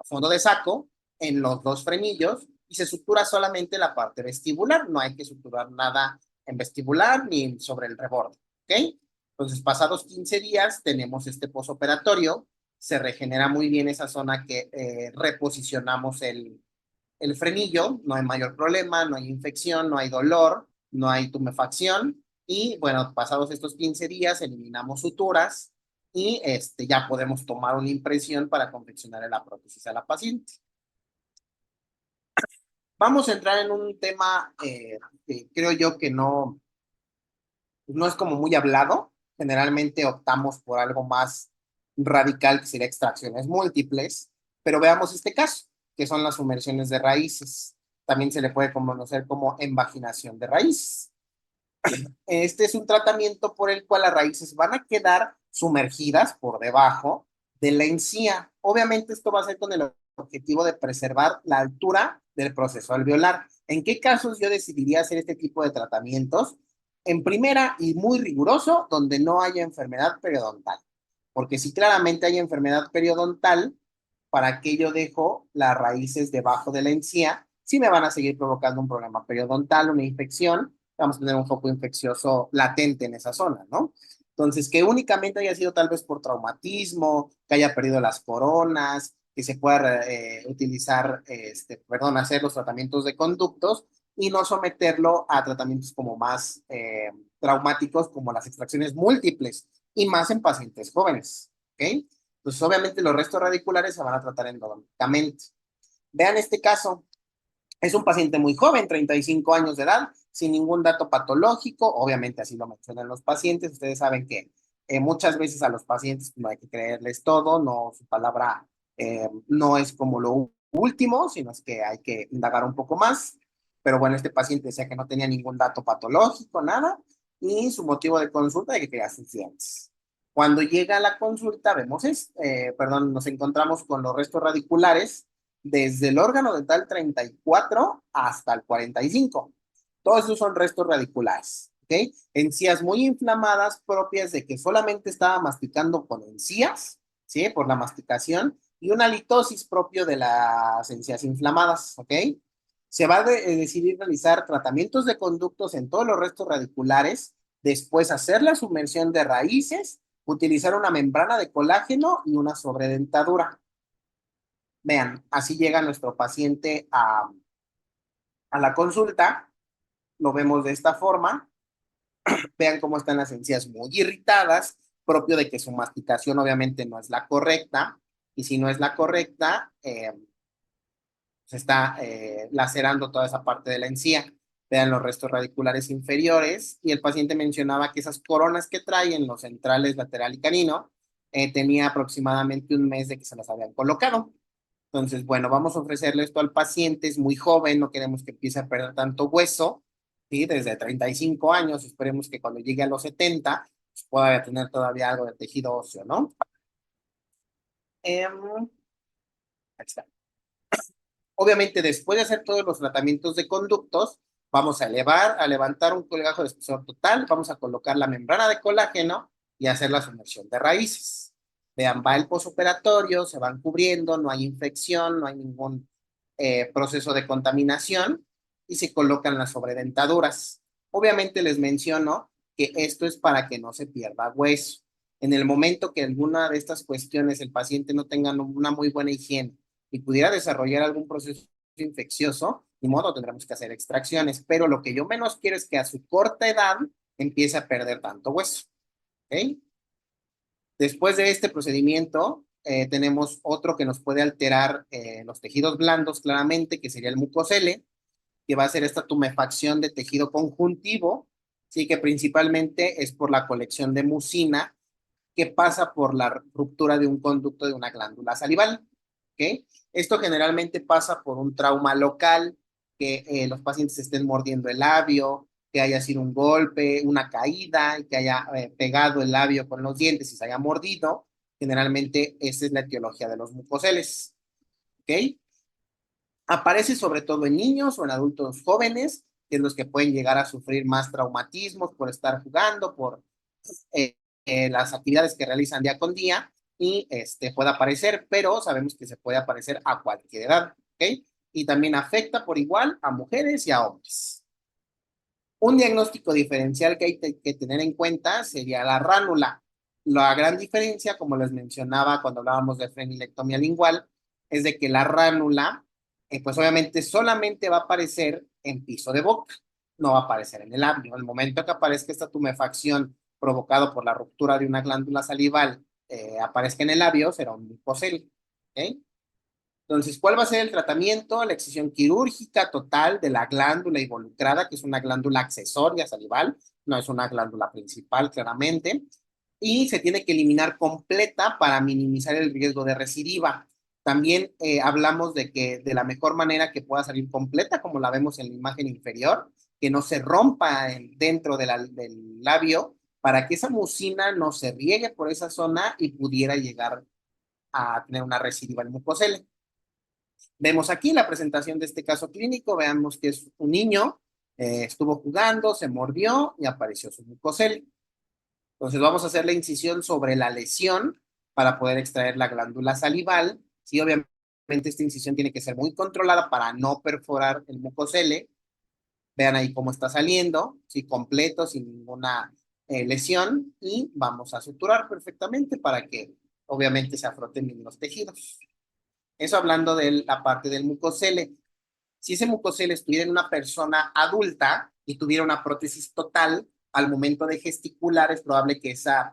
fondo de saco en los dos frenillos y se sutura solamente la parte vestibular, no hay que suturar nada en vestibular ni sobre el reborde, ¿ok? Entonces, pasados 15 días tenemos este posoperatorio, se regenera muy bien esa zona que reposicionamos el frenillo, no hay mayor problema, no hay infección, no hay dolor, no hay tumefacción. Y bueno, pasados estos 15 días, eliminamos suturas y ya podemos tomar una impresión para confeccionar la prótesis a la paciente. Vamos a entrar en un tema que creo yo que no es como muy hablado. Generalmente optamos por algo más radical, que sería extracciones múltiples, pero veamos este caso, que son las sumersiones de raíces. También se le puede conocer como invaginación de raíces. Este es un tratamiento por el cual las raíces van a quedar sumergidas por debajo de la encía. Obviamente esto va a ser con el objetivo de preservar la altura del proceso alveolar. ¿En qué casos yo decidiría hacer este tipo de tratamientos? En primera y muy riguroso, donde no haya enfermedad periodontal. Porque si claramente hay enfermedad periodontal, ¿para qué yo dejo las raíces debajo de la encía? Si me van a seguir provocando un problema periodontal, una infección, vamos a tener un foco infeccioso latente en esa zona, ¿no? Entonces, que únicamente haya sido tal vez por traumatismo, que haya perdido las coronas, que se pueda utilizar, hacer los tratamientos de conductos y no someterlo a tratamientos como más traumáticos como las extracciones múltiples y más en pacientes jóvenes, ¿ok? Entonces, obviamente los restos radiculares se van a tratar endodonticamente. Vean este caso, es un paciente muy joven, 35 años de edad, sin ningún dato patológico, obviamente así lo mencionan los pacientes, ustedes saben que muchas veces a los pacientes no hay que creerles todo, no, su palabra no es como lo último, sino es que hay que indagar un poco más, pero bueno, este paciente decía que no tenía ningún dato patológico, nada, y su motivo de consulta de que quería sus dientes. Cuando llega a la consulta, nos encontramos con los restos radiculares desde el órgano dental 34 hasta el 45. Todos esos son restos radiculares, ¿ok? Encías muy inflamadas propias de que solamente estaba masticando con encías, ¿sí? Por la masticación, y una litosis propio de las encías inflamadas, ¿ok? Se va a decidir realizar tratamientos de conductos en todos los restos radiculares, después hacer la sumersión de raíces, utilizar una membrana de colágeno y una sobredentadura. Vean, así llega nuestro paciente a la consulta, lo vemos de esta forma, vean cómo están las encías muy irritadas, propio de que su masticación obviamente no es la correcta, y si no es la correcta, se está lacerando toda esa parte de la encía. Vean los restos radiculares inferiores, y el paciente mencionaba que esas coronas que traen los centrales lateral y canino, tenía aproximadamente un mes de que se las habían colocado. Entonces, bueno, vamos a ofrecerle esto al paciente, es muy joven, no queremos que empiece a perder tanto hueso, ¿sí? Desde 35 años, esperemos que cuando llegue a los 70, pues pueda tener todavía algo de tejido óseo, ¿no? Ahí está. Obviamente, después de hacer todos los tratamientos de conductos, vamos a levantar un colgajo de espesor total, vamos a colocar la membrana de colágeno y hacer la sumersión de raíces. Vean, va el posoperatorio, se van cubriendo, no hay infección, no hay ningún proceso de contaminación y se colocan las sobredentaduras. Obviamente les menciono que esto es para que no se pierda hueso. En el momento que alguna de estas cuestiones el paciente no tenga una muy buena higiene y pudiera desarrollar algún proceso infeccioso, ni modo, tendremos que hacer extracciones, pero lo que yo menos quiero es que a su corta edad empiece a perder tanto hueso, ¿ok? Después de este procedimiento, tenemos otro que nos puede alterar los tejidos blandos claramente, que sería el mucosele, que va a ser esta tumefacción de tejido conjuntivo, sí, que principalmente es por la colección de mucina que pasa por la ruptura de un conducto de una glándula salival, ¿ok? Esto generalmente pasa por un trauma local, que los pacientes estén mordiendo el labio, que haya sido un golpe, una caída, y que haya pegado el labio con los dientes y se haya mordido. Generalmente esa es la etiología de los mucoseles, ¿ok? Aparece sobre todo en niños o en adultos jóvenes, que es los que pueden llegar a sufrir más traumatismos por estar jugando, por eh, las actividades que realizan día con día, y puede aparecer, pero sabemos que se puede aparecer a cualquier edad, ¿ok? Y también afecta por igual a mujeres y a hombres. Un diagnóstico diferencial que hay que tener en cuenta sería la ránula. La gran diferencia, como les mencionaba cuando hablábamos de frenilectomía lingual, es de que la ránula, pues obviamente solamente va a aparecer en piso de boca, no va a aparecer en el labio. En el momento que aparezca esta tumefacción provocado por la ruptura de una glándula salival, aparezca en el labio, será un mucosel, ¿ok? Entonces, ¿cuál va a ser el tratamiento? La excisión quirúrgica total de la glándula involucrada, que es una glándula accesoria salival, no es una glándula principal, claramente. y se tiene que eliminar completa para minimizar el riesgo de recidiva. También hablamos de que de la mejor manera que pueda salir completa, como la vemos en la imagen inferior, que no se rompa dentro del labio, para que esa mucina no se riegue por esa zona y pudiera llegar a tener una recidiva en mucosele. Vemos aquí la presentación de este caso clínico, veamos que es un niño, estuvo jugando, se mordió y apareció su mucosele. Entonces vamos a hacer la incisión sobre la lesión para poder extraer la glándula salival. Sí, obviamente esta incisión tiene que ser muy controlada para no perforar el mucosele. Vean ahí cómo está saliendo, sí, completo, sin ninguna lesión. Y vamos a suturar perfectamente para que obviamente se afroten bien los tejidos. Eso hablando de la parte del mucosele. Si ese mucosele estuviera en una persona adulta y tuviera una prótesis total, al momento de gesticular es probable que esa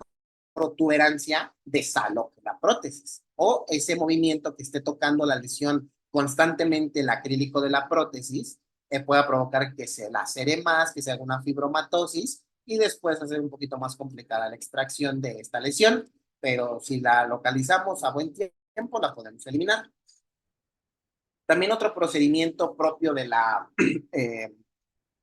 protuberancia desaloje la prótesis o ese movimiento que esté tocando la lesión constantemente el acrílico de la prótesis pueda provocar que se lacere más, que se haga una fibromatosis y después hacer un poquito más complicada la extracción de esta lesión, pero si la localizamos a buen tiempo la podemos eliminar. También otro procedimiento propio de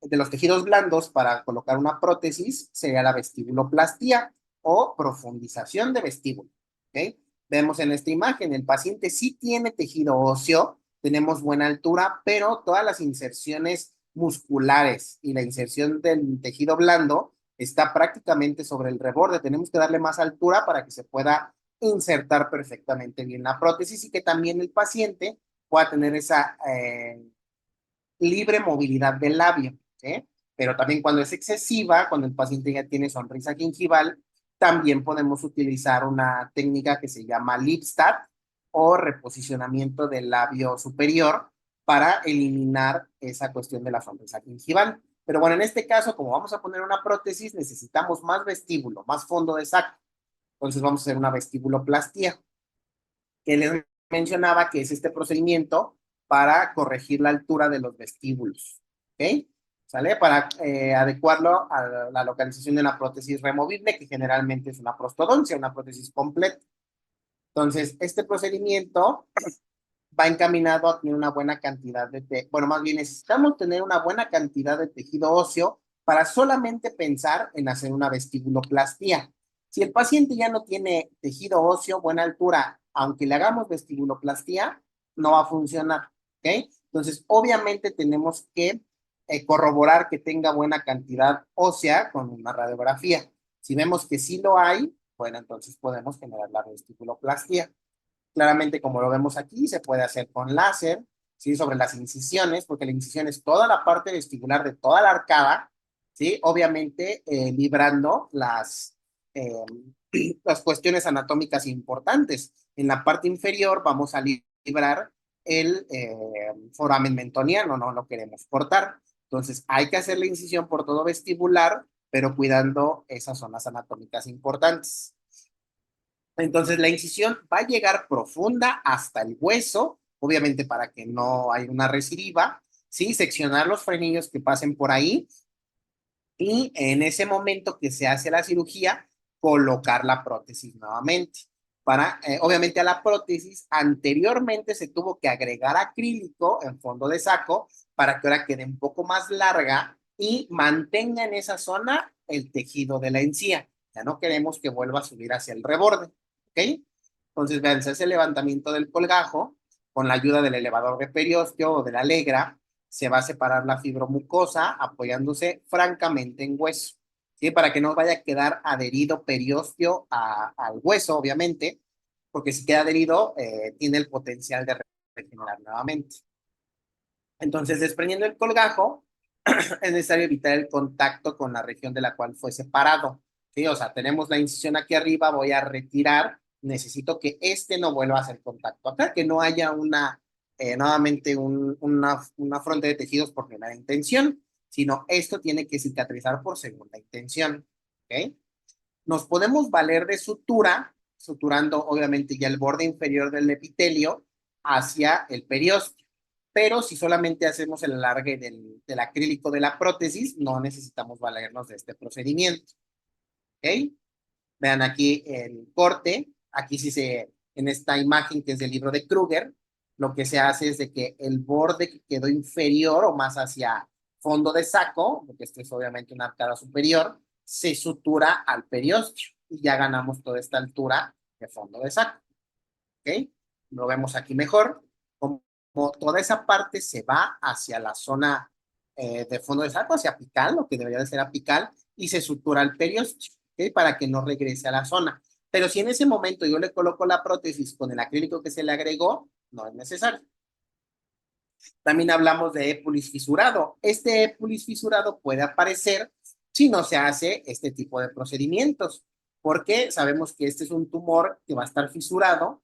de los tejidos blandos para colocar una prótesis sería la vestibuloplastia o profundización de vestíbulo. ¿Okay? Vemos en esta imagen, el paciente sí tiene tejido óseo, tenemos buena altura, pero todas las inserciones musculares y la inserción del tejido blando está prácticamente sobre el reborde. Tenemos que darle más altura para que se pueda insertar perfectamente bien la prótesis y que también el paciente pueda tener esa libre movilidad del labio. ¿Sí? Pero también cuando es excesiva, cuando el paciente ya tiene sonrisa gingival, también podemos utilizar una técnica que se llama Lipstadt o reposicionamiento del labio superior para eliminar esa cuestión de la sonrisa gingival. Pero bueno, en este caso, como vamos a poner una prótesis, necesitamos más vestíbulo, más fondo de saco. Entonces vamos a hacer una vestibuloplastia, que les mencionaba que es este procedimiento para corregir la altura de los vestíbulos. ¿Ok? ¿Sale? Para adecuarlo a la localización de una prótesis removible, que generalmente es una prostodoncia, una prótesis completa. Entonces, este procedimiento va encaminado a tener una buena cantidad bueno, más bien necesitamos tener una buena cantidad de tejido óseo para solamente pensar en hacer una vestibuloplastia. Si el paciente ya no tiene tejido óseo, buena altura, aunque le hagamos vestibuloplastia, no va a funcionar. ¿Ok? Entonces, obviamente tenemos que corroborar que tenga buena cantidad ósea con una radiografía. Si vemos que sí lo hay, bueno, entonces podemos generar la vestibuloplastia. Claramente, como lo vemos aquí, se puede hacer con láser, ¿sí? Sobre las incisiones, porque la incisión es toda la parte vestibular de toda la arcada, ¿sí? Obviamente, librando eh, las cuestiones anatómicas importantes. En la parte inferior vamos a librar el foramen mentoniano, no lo queremos cortar. Entonces, hay que hacer la incisión por todo vestibular, pero cuidando esas zonas anatómicas importantes. Entonces la incisión va a llegar profunda hasta el hueso, obviamente para que no haya una recidiva, ¿sí? Seccionar los frenillos que pasen por ahí y en ese momento que se hace la cirugía, colocar la prótesis nuevamente. Obviamente a la prótesis anteriormente se tuvo que agregar acrílico en fondo de saco para que ahora quede un poco más larga y mantenga en esa zona el tejido de la encía. Ya no queremos que vuelva a subir hacia el reborde. ¿Ok? Entonces, vean, se hace el levantamiento del colgajo con la ayuda del elevador de periósteo o de la legra. Se va a separar la fibromucosa apoyándose francamente en hueso, ¿sí? Para que no vaya a quedar adherido periósteo al hueso, obviamente, porque si queda adherido, tiene el potencial de regenerar nuevamente. Entonces, desprendiendo el colgajo, es necesario evitar el contacto con la región de la cual fue separado. ¿Sí? O sea, tenemos la incisión aquí arriba, voy a retirar, necesito que este no vuelva a hacer contacto acá, que no haya nuevamente una fronda de tejidos por primera intención, sino esto tiene que cicatrizar por segunda intención. ¿Ok? Nos podemos valer de sutura, suturando obviamente ya el borde inferior del epitelio hacia el periósteo. Pero si solamente hacemos el alargue del acrílico de la prótesis, no necesitamos valernos de este procedimiento. ¿Ok? Vean aquí el corte, aquí sí en esta imagen que es del libro de Kruger, lo que se hace es de que el borde que quedó inferior o más hacia fondo de saco, porque esto es obviamente una arcada superior, se sutura al periósteo y ya ganamos toda esta altura de fondo de saco. ¿Ok? Lo vemos aquí mejor. Como toda esa parte se va hacia la zona de fondo de saco, hacia apical, lo que debería de ser apical, y se sutura el periósteo, ¿ok? Para que no regrese a la zona. Pero si en ese momento yo le coloco la prótesis con el acrílico que se le agregó, no es necesario. También hablamos de épulis fisurado. Este épulis fisurado puede aparecer si no se hace este tipo de procedimientos, porque sabemos que este es un tumor que va a estar fisurado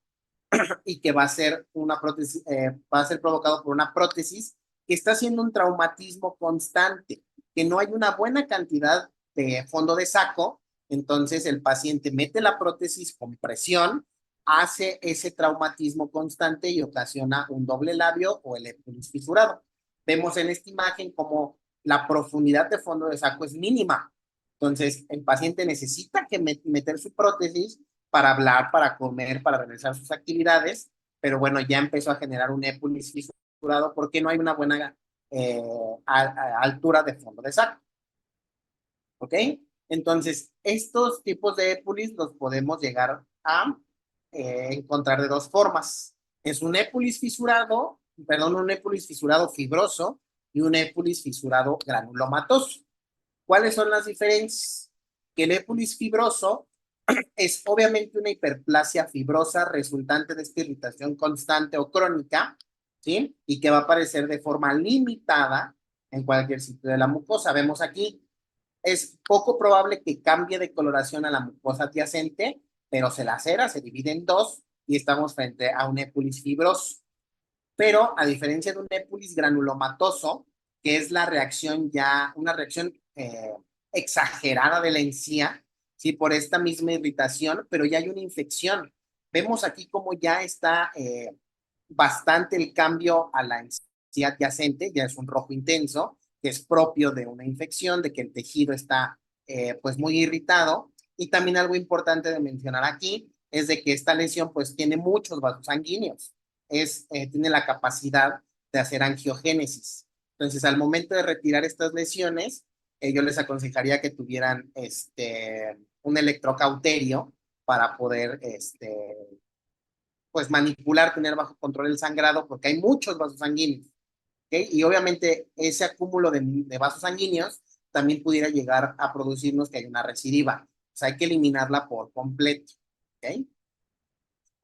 y que va a ser una prótesis, va a ser provocado por una prótesis que está haciendo un traumatismo constante, que no hay una buena cantidad de fondo de saco, entonces el paciente mete la prótesis con presión, hace ese traumatismo constante y ocasiona un doble labio o el épulis fisurado. Vemos en esta imagen como la profundidad de fondo de saco es mínima, entonces el paciente necesita que meter su prótesis para hablar, para comer, para realizar sus actividades, pero bueno, ya empezó a generar un épulis fisurado porque no hay una buena altura de fondo de saco. ¿Ok? Entonces, estos tipos de épulis los podemos llegar a encontrar de dos formas. Es un épulis fisurado, perdón, un épulis fisurado fibroso y un épulis fisurado granulomatoso. ¿Cuáles son las diferencias? Que el épulis fibroso es obviamente una hiperplasia fibrosa resultante de esta irritación constante o crónica, ¿sí? Y que va a aparecer de forma limitada en cualquier sitio de la mucosa. Vemos aquí, es poco probable que cambie de coloración a la mucosa adyacente, pero se lacera, se divide en dos y estamos frente a un épulis fibroso. Pero a diferencia de un épulis granulomatoso, que es la reacción ya, una reacción exagerada de la encía, ¿sí? Por esta misma irritación, pero ya hay una infección. Vemos aquí cómo ya está bastante el cambio a la encía adyacente, ya es un rojo intenso, que es propio de una infección, de que el tejido está pues muy irritado. Y también algo importante de mencionar aquí es de que esta lesión pues tiene muchos vasos sanguíneos, tiene la capacidad de hacer angiogénesis. Entonces, al momento de retirar estas lesiones, yo les aconsejaría que tuvieran un electrocauterio para poder pues manipular, tener bajo control el sangrado, porque hay muchos vasos sanguíneos. ¿Okay? Y obviamente ese acúmulo de vasos sanguíneos también pudiera llegar a producirnos que hay una recidiva. O sea, hay que eliminarla por completo. ¿Okay?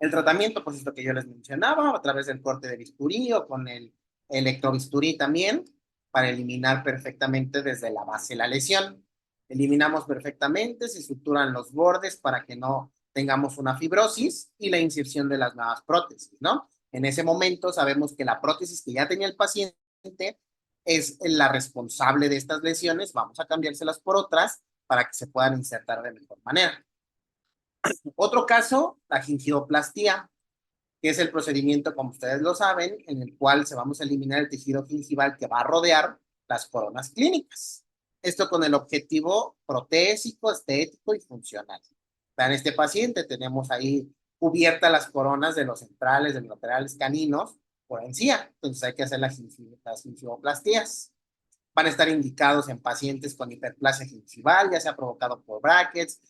El tratamiento, pues es lo que yo les mencionaba, a través del corte de bisturí o con el electrobisturí también, para eliminar perfectamente desde la base la lesión. Eliminamos perfectamente, se suturan los bordes para que no tengamos una fibrosis y la inserción de las nuevas prótesis, ¿no? En ese momento sabemos que la prótesis que ya tenía el paciente es la responsable de estas lesiones, vamos a cambiárselas por otras para que se puedan insertar de mejor manera. Otro caso, la gingivoplastía, que es el procedimiento, como ustedes lo saben, en el cual se vamos a eliminar el tejido gingival que va a rodear las coronas clínicas. Esto con el objetivo protésico, estético y funcional. Vean, este paciente tenemos ahí cubiertas las coronas de los centrales, de los laterales caninos por encía. Entonces hay que hacer las gingivoplastías. Van a estar indicados en pacientes con hiperplasia gingival, ya sea provocado por brackets,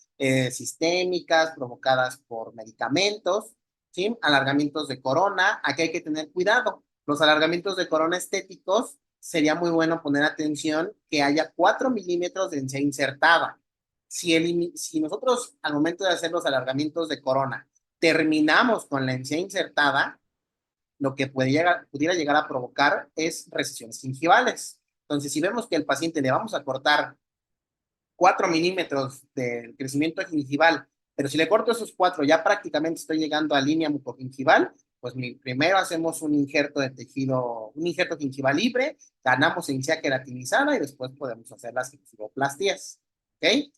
sistémicas, provocadas por medicamentos, ¿sí? Alargamientos de corona, aquí hay que tener cuidado. Los alargamientos de corona estéticos, sería muy bueno poner atención que haya 4 milímetros de encía insertada. Si nosotros al momento de hacer los alargamientos de corona terminamos con la encía insertada, lo que pudiera llegar a provocar es recesiones gingivales. Entonces, si vemos que al paciente le vamos a cortar 4 milímetros del crecimiento gingival, pero si le corto esos 4, ya prácticamente estoy llegando a línea mucogingival, pues primero hacemos un injerto de tejido, un injerto gingival libre, ganamos encía queratinizada y después podemos hacer las gingivoplastías. ¿Ok?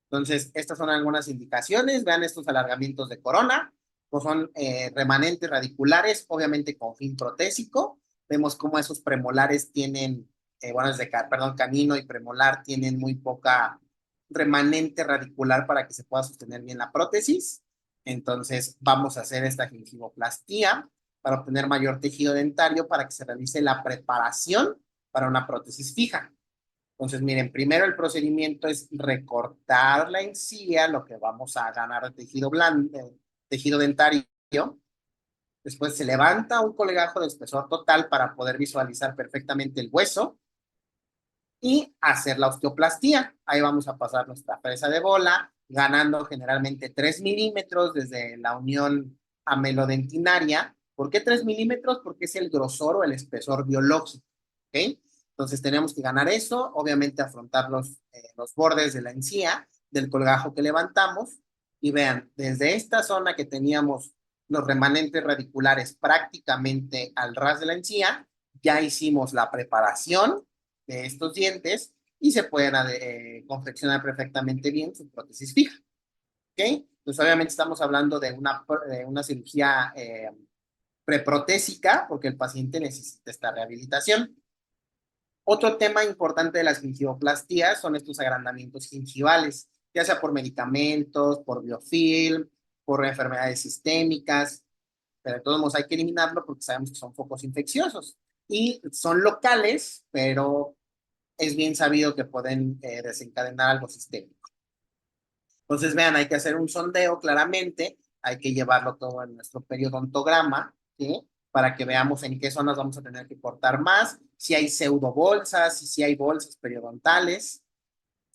Entonces, estas son algunas indicaciones. Vean estos alargamientos de corona, pues son remanentes radiculares, obviamente con fin protésico. Vemos cómo esos premolares tienen, bueno, canino y premolar tienen muy poca remanente radicular para que se pueda sostener bien la prótesis. Entonces vamos a hacer esta gingivoplastía para obtener mayor tejido dentario para que se realice la preparación para una prótesis fija. Entonces, miren, primero el procedimiento es recortar la encía, lo que vamos a ganar de tejido blando, tejido dentario. Después se levanta un colegajo de espesor total para poder visualizar perfectamente el hueso y hacer la osteoplastía. Ahí vamos a pasar nuestra fresa de bola, ganando generalmente 3 milímetros desde la unión amelodentinaria. ¿Por qué 3 milímetros? Porque es el grosor o el espesor biológico. ¿Ok? Entonces tenemos que ganar eso, obviamente afrontar los bordes de la encía, del colgajo que levantamos, y vean, desde esta zona que teníamos los remanentes radiculares prácticamente al ras de la encía, ya hicimos la preparación de estos dientes y se pueden confeccionar perfectamente bien su prótesis fija. ¿Ok? Entonces obviamente estamos hablando de una cirugía preprotésica porque el paciente necesita esta rehabilitación. Otro tema importante de las gingivoplastías son estos agrandamientos gingivales, ya sea por medicamentos, por biofilm, por enfermedades sistémicas, pero de todos modos hay que eliminarlo porque sabemos que son focos infecciosos y son locales, pero es bien sabido que pueden desencadenar algo sistémico. Entonces, vean, hay que hacer un sondeo claramente, hay que llevarlo todo en nuestro periodontograma, ¿sí? Para que veamos en qué zonas vamos a tener que cortar más, si hay pseudobolsas, si hay bolsas periodontales.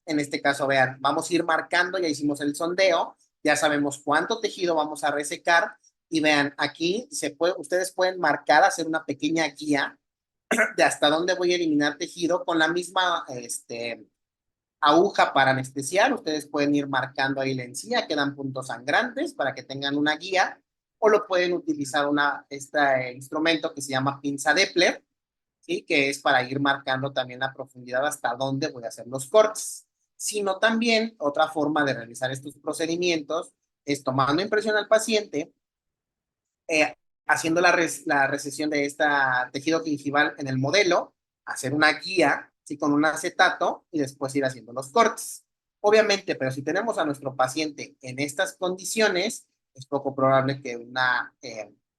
En este caso, vean, vamos a ir marcando, ya hicimos el sondeo, ya sabemos cuánto tejido vamos a resecar, y vean, aquí ustedes pueden marcar, hacer una pequeña guía de hasta dónde voy a eliminar tejido con la misma aguja para anestesiar. Ustedes pueden ir marcando ahí la encía, quedan puntos sangrantes para que tengan una guía, o lo pueden utilizar este instrumento que se llama pinza Doppler, ¿sí? Que es para ir marcando también la profundidad hasta dónde voy a hacer los cortes. Sino también otra forma de realizar estos procedimientos es tomando impresión al paciente, haciendo la recesión de este tejido gingival en el modelo, hacer una guía, ¿sí? Con un acetato y después ir haciendo los cortes. Obviamente, pero si tenemos a nuestro paciente en estas condiciones, es poco probable que una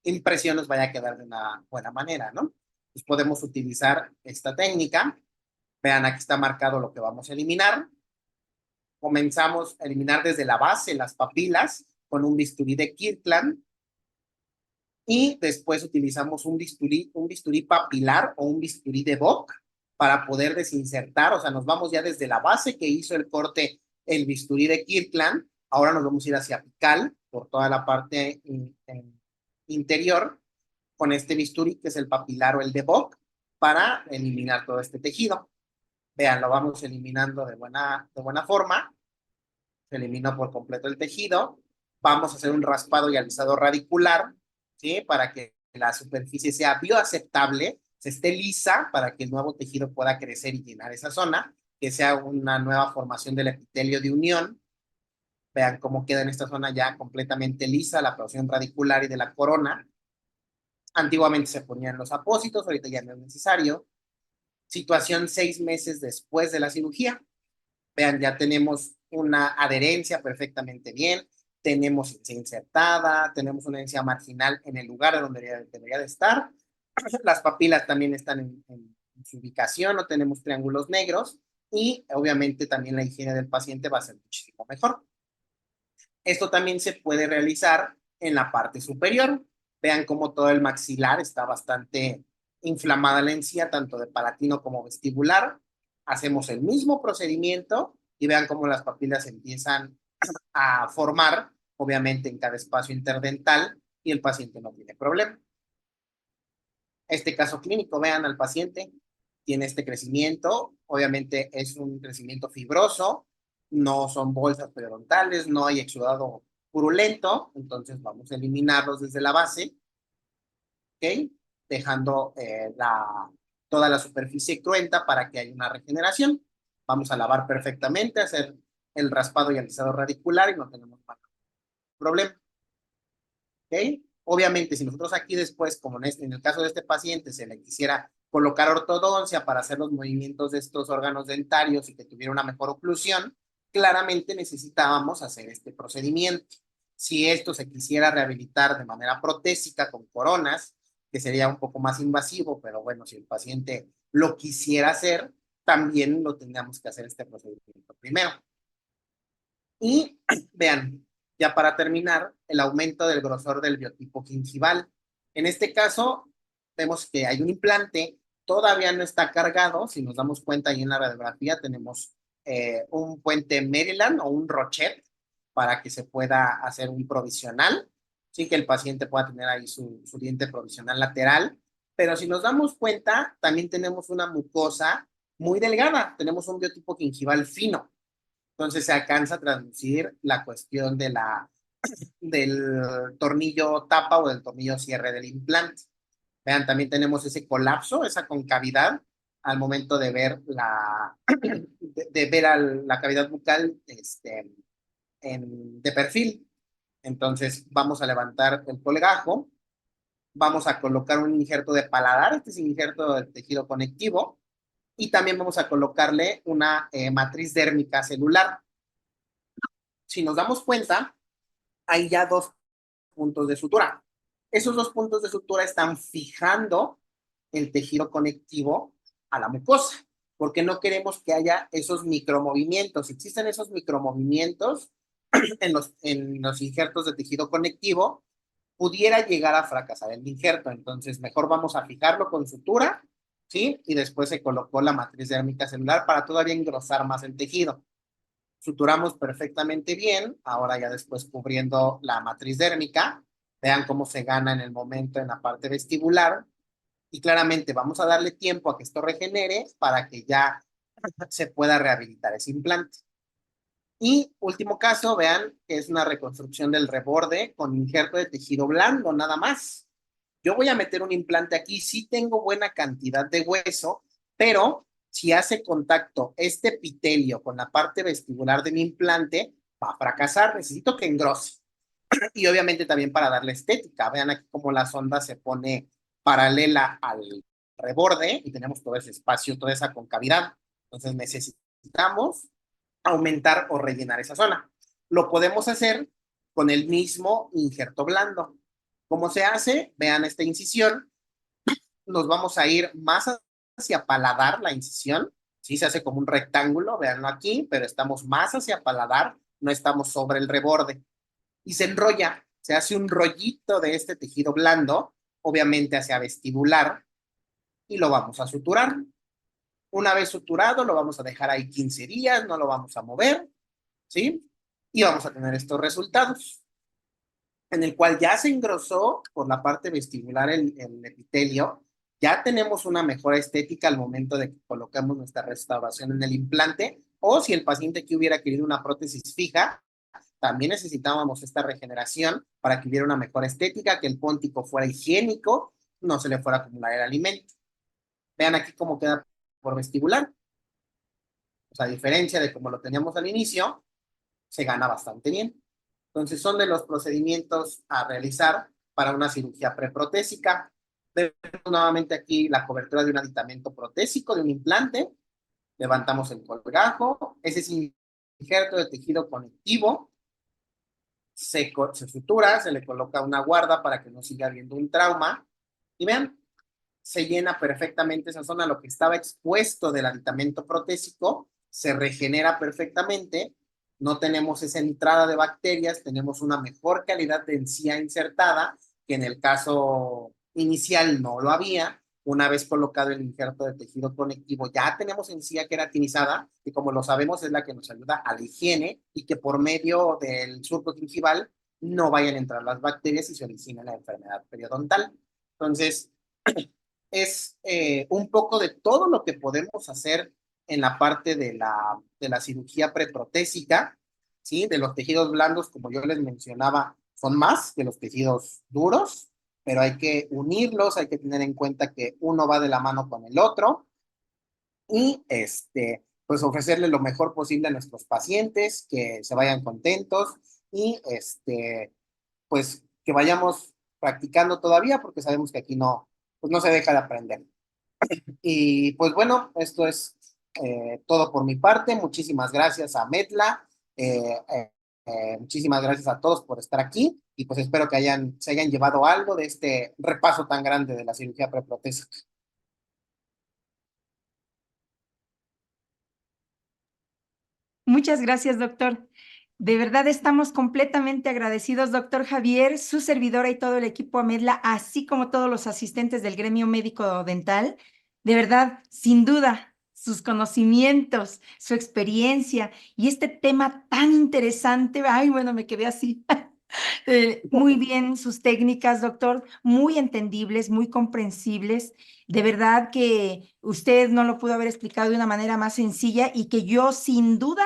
impresión nos vaya a quedar de una buena manera, ¿no? Pues podemos utilizar esta técnica. Vean, aquí está marcado lo que vamos a eliminar. Comenzamos a eliminar desde la base las papilas con un bisturí de Kirkland y después utilizamos un bisturí papilar o un bisturí de Bock para poder desinsertar, o sea, nos vamos ya desde la base que hizo el corte el bisturí de Kirkland, ahora nos vamos a ir hacia apical por toda la parte interior con este bisturí que es el papilar o el de Bock para eliminar todo este tejido. Vean, lo vamos eliminando de buena forma. Se elimina por completo el tejido. Vamos a hacer un raspado y alisado radicular, ¿sí? Para que la superficie sea bioaceptable, se esté lisa para que el nuevo tejido pueda crecer y llenar esa zona, que sea una nueva formación del epitelio de unión. Vean cómo queda en esta zona ya completamente lisa la porción radicular y de la corona. Antiguamente se ponían los apósitos, ahorita ya no es necesario. Situación 6 meses después de la cirugía. Vean, ya tenemos una adherencia perfectamente bien, tenemos encía insertada, tenemos una encía marginal en el lugar donde debería de estar. Las papilas también están en su ubicación, no tenemos triángulos negros y obviamente también la higiene del paciente va a ser muchísimo mejor. Esto también se puede realizar en la parte superior. Vean cómo todo el maxilar está bastante inflamada la encía, tanto de palatino como vestibular. Hacemos el mismo procedimiento y vean cómo las papilas empiezan a formar, obviamente en cada espacio interdental, y el paciente no tiene problema. Este caso clínico, vean al paciente, tiene este crecimiento, obviamente es un crecimiento fibroso, no son bolsas periodontales, no hay exudado purulento, entonces vamos a eliminarlos desde la base, ¿ok? Dejando toda la superficie cruenta para que haya una regeneración. Vamos a lavar perfectamente, hacer el raspado y alisado radicular y no tenemos problema. ¿Ok? Obviamente, si nosotros aquí después, como en el caso de este paciente, se le quisiera colocar ortodoncia para hacer los movimientos de estos órganos dentarios y que tuviera una mejor oclusión, claramente necesitábamos hacer este procedimiento. Si esto se quisiera rehabilitar de manera protésica con coronas, que sería un poco más invasivo, pero bueno, si el paciente lo quisiera hacer, también lo tendríamos que hacer este procedimiento primero. Y vean, ya para terminar, el aumento del grosor del biotipo gingival. En este caso, vemos que hay un implante, todavía no está cargado. Si nos damos cuenta ahí en la radiografía, tenemos un puente Maryland o un rochet para que se pueda hacer un provisional, sí, que el paciente pueda tener ahí su diente provisional lateral. Pero si nos damos cuenta, también tenemos una mucosa muy delgada, tenemos un biotipo gingival fino. Entonces se alcanza a traducir la cuestión del tornillo tapa o del tornillo cierre del implante. Vean, también tenemos ese colapso, esa concavidad al momento de ver la cavidad bucal de perfil. Entonces vamos a levantar el colgajo, vamos a colocar un injerto de paladar, este es un injerto de tejido conectivo, y también vamos a colocarle una matriz dérmica celular. Si nos damos cuenta, hay ya dos puntos de sutura. Esos dos puntos de sutura están fijando el tejido conectivo a la mucosa, porque no queremos que haya esos micromovimientos. Si existen esos micromovimientos en los injertos de tejido conectivo, pudiera llegar a fracasar el injerto. Entonces, mejor vamos a fijarlo con sutura, ¿sí? Y después se colocó la matriz dérmica celular para todavía engrosar más el tejido. Suturamos perfectamente bien, ahora ya después cubriendo la matriz dérmica, vean cómo se gana en el momento en la parte vestibular, y claramente vamos a darle tiempo a que esto regenere para que ya se pueda rehabilitar ese implante. Y último caso, vean que es una reconstrucción del reborde con injerto de tejido blando, nada más. Yo voy a meter un implante aquí, sí tengo buena cantidad de hueso, pero si hace contacto este epitelio con la parte vestibular de mi implante, va a fracasar, necesito que engrose. Y obviamente también para darle estética, vean aquí cómo la sonda se pone paralela al reborde y tenemos todo ese espacio, toda esa concavidad. Entonces necesitamos aumentar o rellenar esa zona. Lo podemos hacer con el mismo injerto blando. ¿Cómo se hace? Vean esta incisión. Nos vamos a ir más hacia paladar la incisión. Sí, se hace como un rectángulo, véanlo aquí, pero estamos más hacia paladar, no estamos sobre el reborde. Y se enrolla, se hace un rollito de este tejido blando, obviamente hacia vestibular, y lo vamos a suturar. Una vez suturado, lo vamos a dejar ahí 15 días, no lo vamos a mover, ¿sí? Y vamos a tener estos resultados, en el cual ya se engrosó por la parte vestibular el epitelio, ya tenemos una mejor estética al momento de que colocamos nuestra restauración en el implante, o si el paciente aquí hubiera querido una prótesis fija, también necesitábamos esta regeneración para que hubiera una mejor estética, que el póntico fuera higiénico, no se le fuera a acumular el alimento. Vean aquí cómo queda por vestibular. O sea, a diferencia de como lo teníamos al inicio, se gana bastante bien. Entonces, son de los procedimientos a realizar para una cirugía preprotésica. Vemos nuevamente aquí la cobertura de un aditamento protésico, de un implante. Levantamos el colgajo. Ese es un injerto de tejido conectivo. Se sutura, se le coloca una guarda para que no siga habiendo un trauma. Y vean, se llena perfectamente esa zona, lo que estaba expuesto del aditamento protésico, se regenera perfectamente, no tenemos esa entrada de bacterias, tenemos una mejor calidad de encía insertada, que en el caso inicial no lo había. Una vez colocado el injerto de tejido conectivo, ya tenemos encía queratinizada, que como lo sabemos es la que nos ayuda a la higiene y que por medio del surco gingival no vayan a entrar las bacterias y se origine la enfermedad periodontal. Entonces, es un poco de todo lo que podemos hacer en la parte de la cirugía preprotésica, ¿sí? De los tejidos blandos, como yo les mencionaba, son más que los tejidos duros, pero hay que unirlos, hay que tener en cuenta que uno va de la mano con el otro y pues ofrecerle lo mejor posible a nuestros pacientes, que se vayan contentos y pues que vayamos practicando todavía porque sabemos que aquí no, pues no se deja de aprender. Y pues bueno, esto es todo por mi parte. Muchísimas gracias a Medla. Muchísimas gracias a todos por estar aquí y pues espero que se hayan llevado algo de este repaso tan grande de la cirugía preprotésica. Muchas gracias, doctor. De verdad estamos completamente agradecidos, doctor Javier, su servidora y todo el equipo Amedla, así como todos los asistentes del gremio médico dental. De verdad, sin duda, sus conocimientos, su experiencia y este tema tan interesante. Ay, bueno, me quedé así. Muy bien sus técnicas, doctor, muy entendibles, muy comprensibles. De verdad que usted no lo pudo haber explicado de una manera más sencilla y que yo sin duda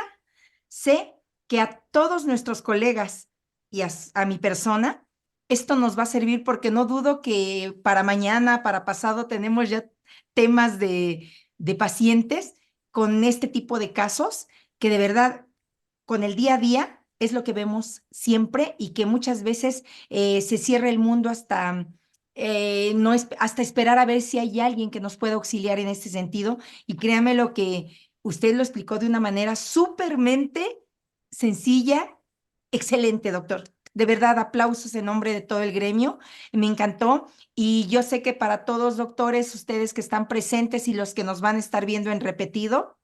sé que a todos nuestros colegas y a mi persona, esto nos va a servir porque no dudo que para mañana, para pasado, tenemos ya temas de pacientes con este tipo de casos que de verdad con el día a día es lo que vemos siempre y que muchas veces se cierra el mundo hasta, no hasta esperar a ver si hay alguien que nos pueda auxiliar en este sentido. Y créame lo que usted lo explicó de una manera súpermente sencilla, excelente, doctor. De verdad, aplausos en nombre de todo el gremio. Me encantó y yo sé que para todos, doctores, ustedes que están presentes y los que nos van a estar viendo en repetido,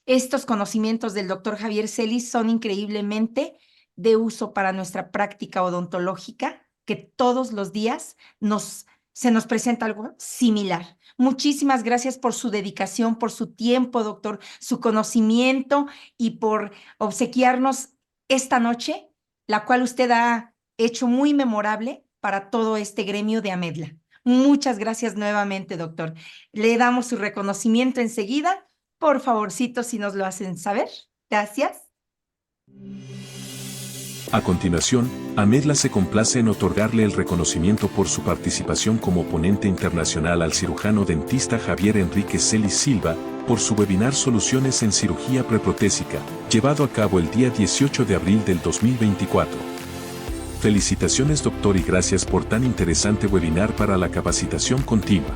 estos conocimientos del doctor Javier Celis son increíblemente de uso para nuestra práctica odontológica, que todos los días se nos presenta algo similar. Muchísimas gracias por su dedicación, por su tiempo, doctor, su conocimiento y por obsequiarnos esta noche, la cual usted ha hecho muy memorable para todo este gremio de Amedla. Muchas gracias nuevamente, doctor. Le damos su reconocimiento enseguida. Por favorcito, si nos lo hacen saber. Gracias. A continuación, Amedla se complace en otorgarle el reconocimiento por su participación como ponente internacional al cirujano dentista Javier Enrique Celis Silva, por su webinar Soluciones en Cirugía Preprotésica, llevado a cabo el día 18 de abril del 2024. Felicitaciones, doctor, y gracias por tan interesante webinar para la capacitación continua.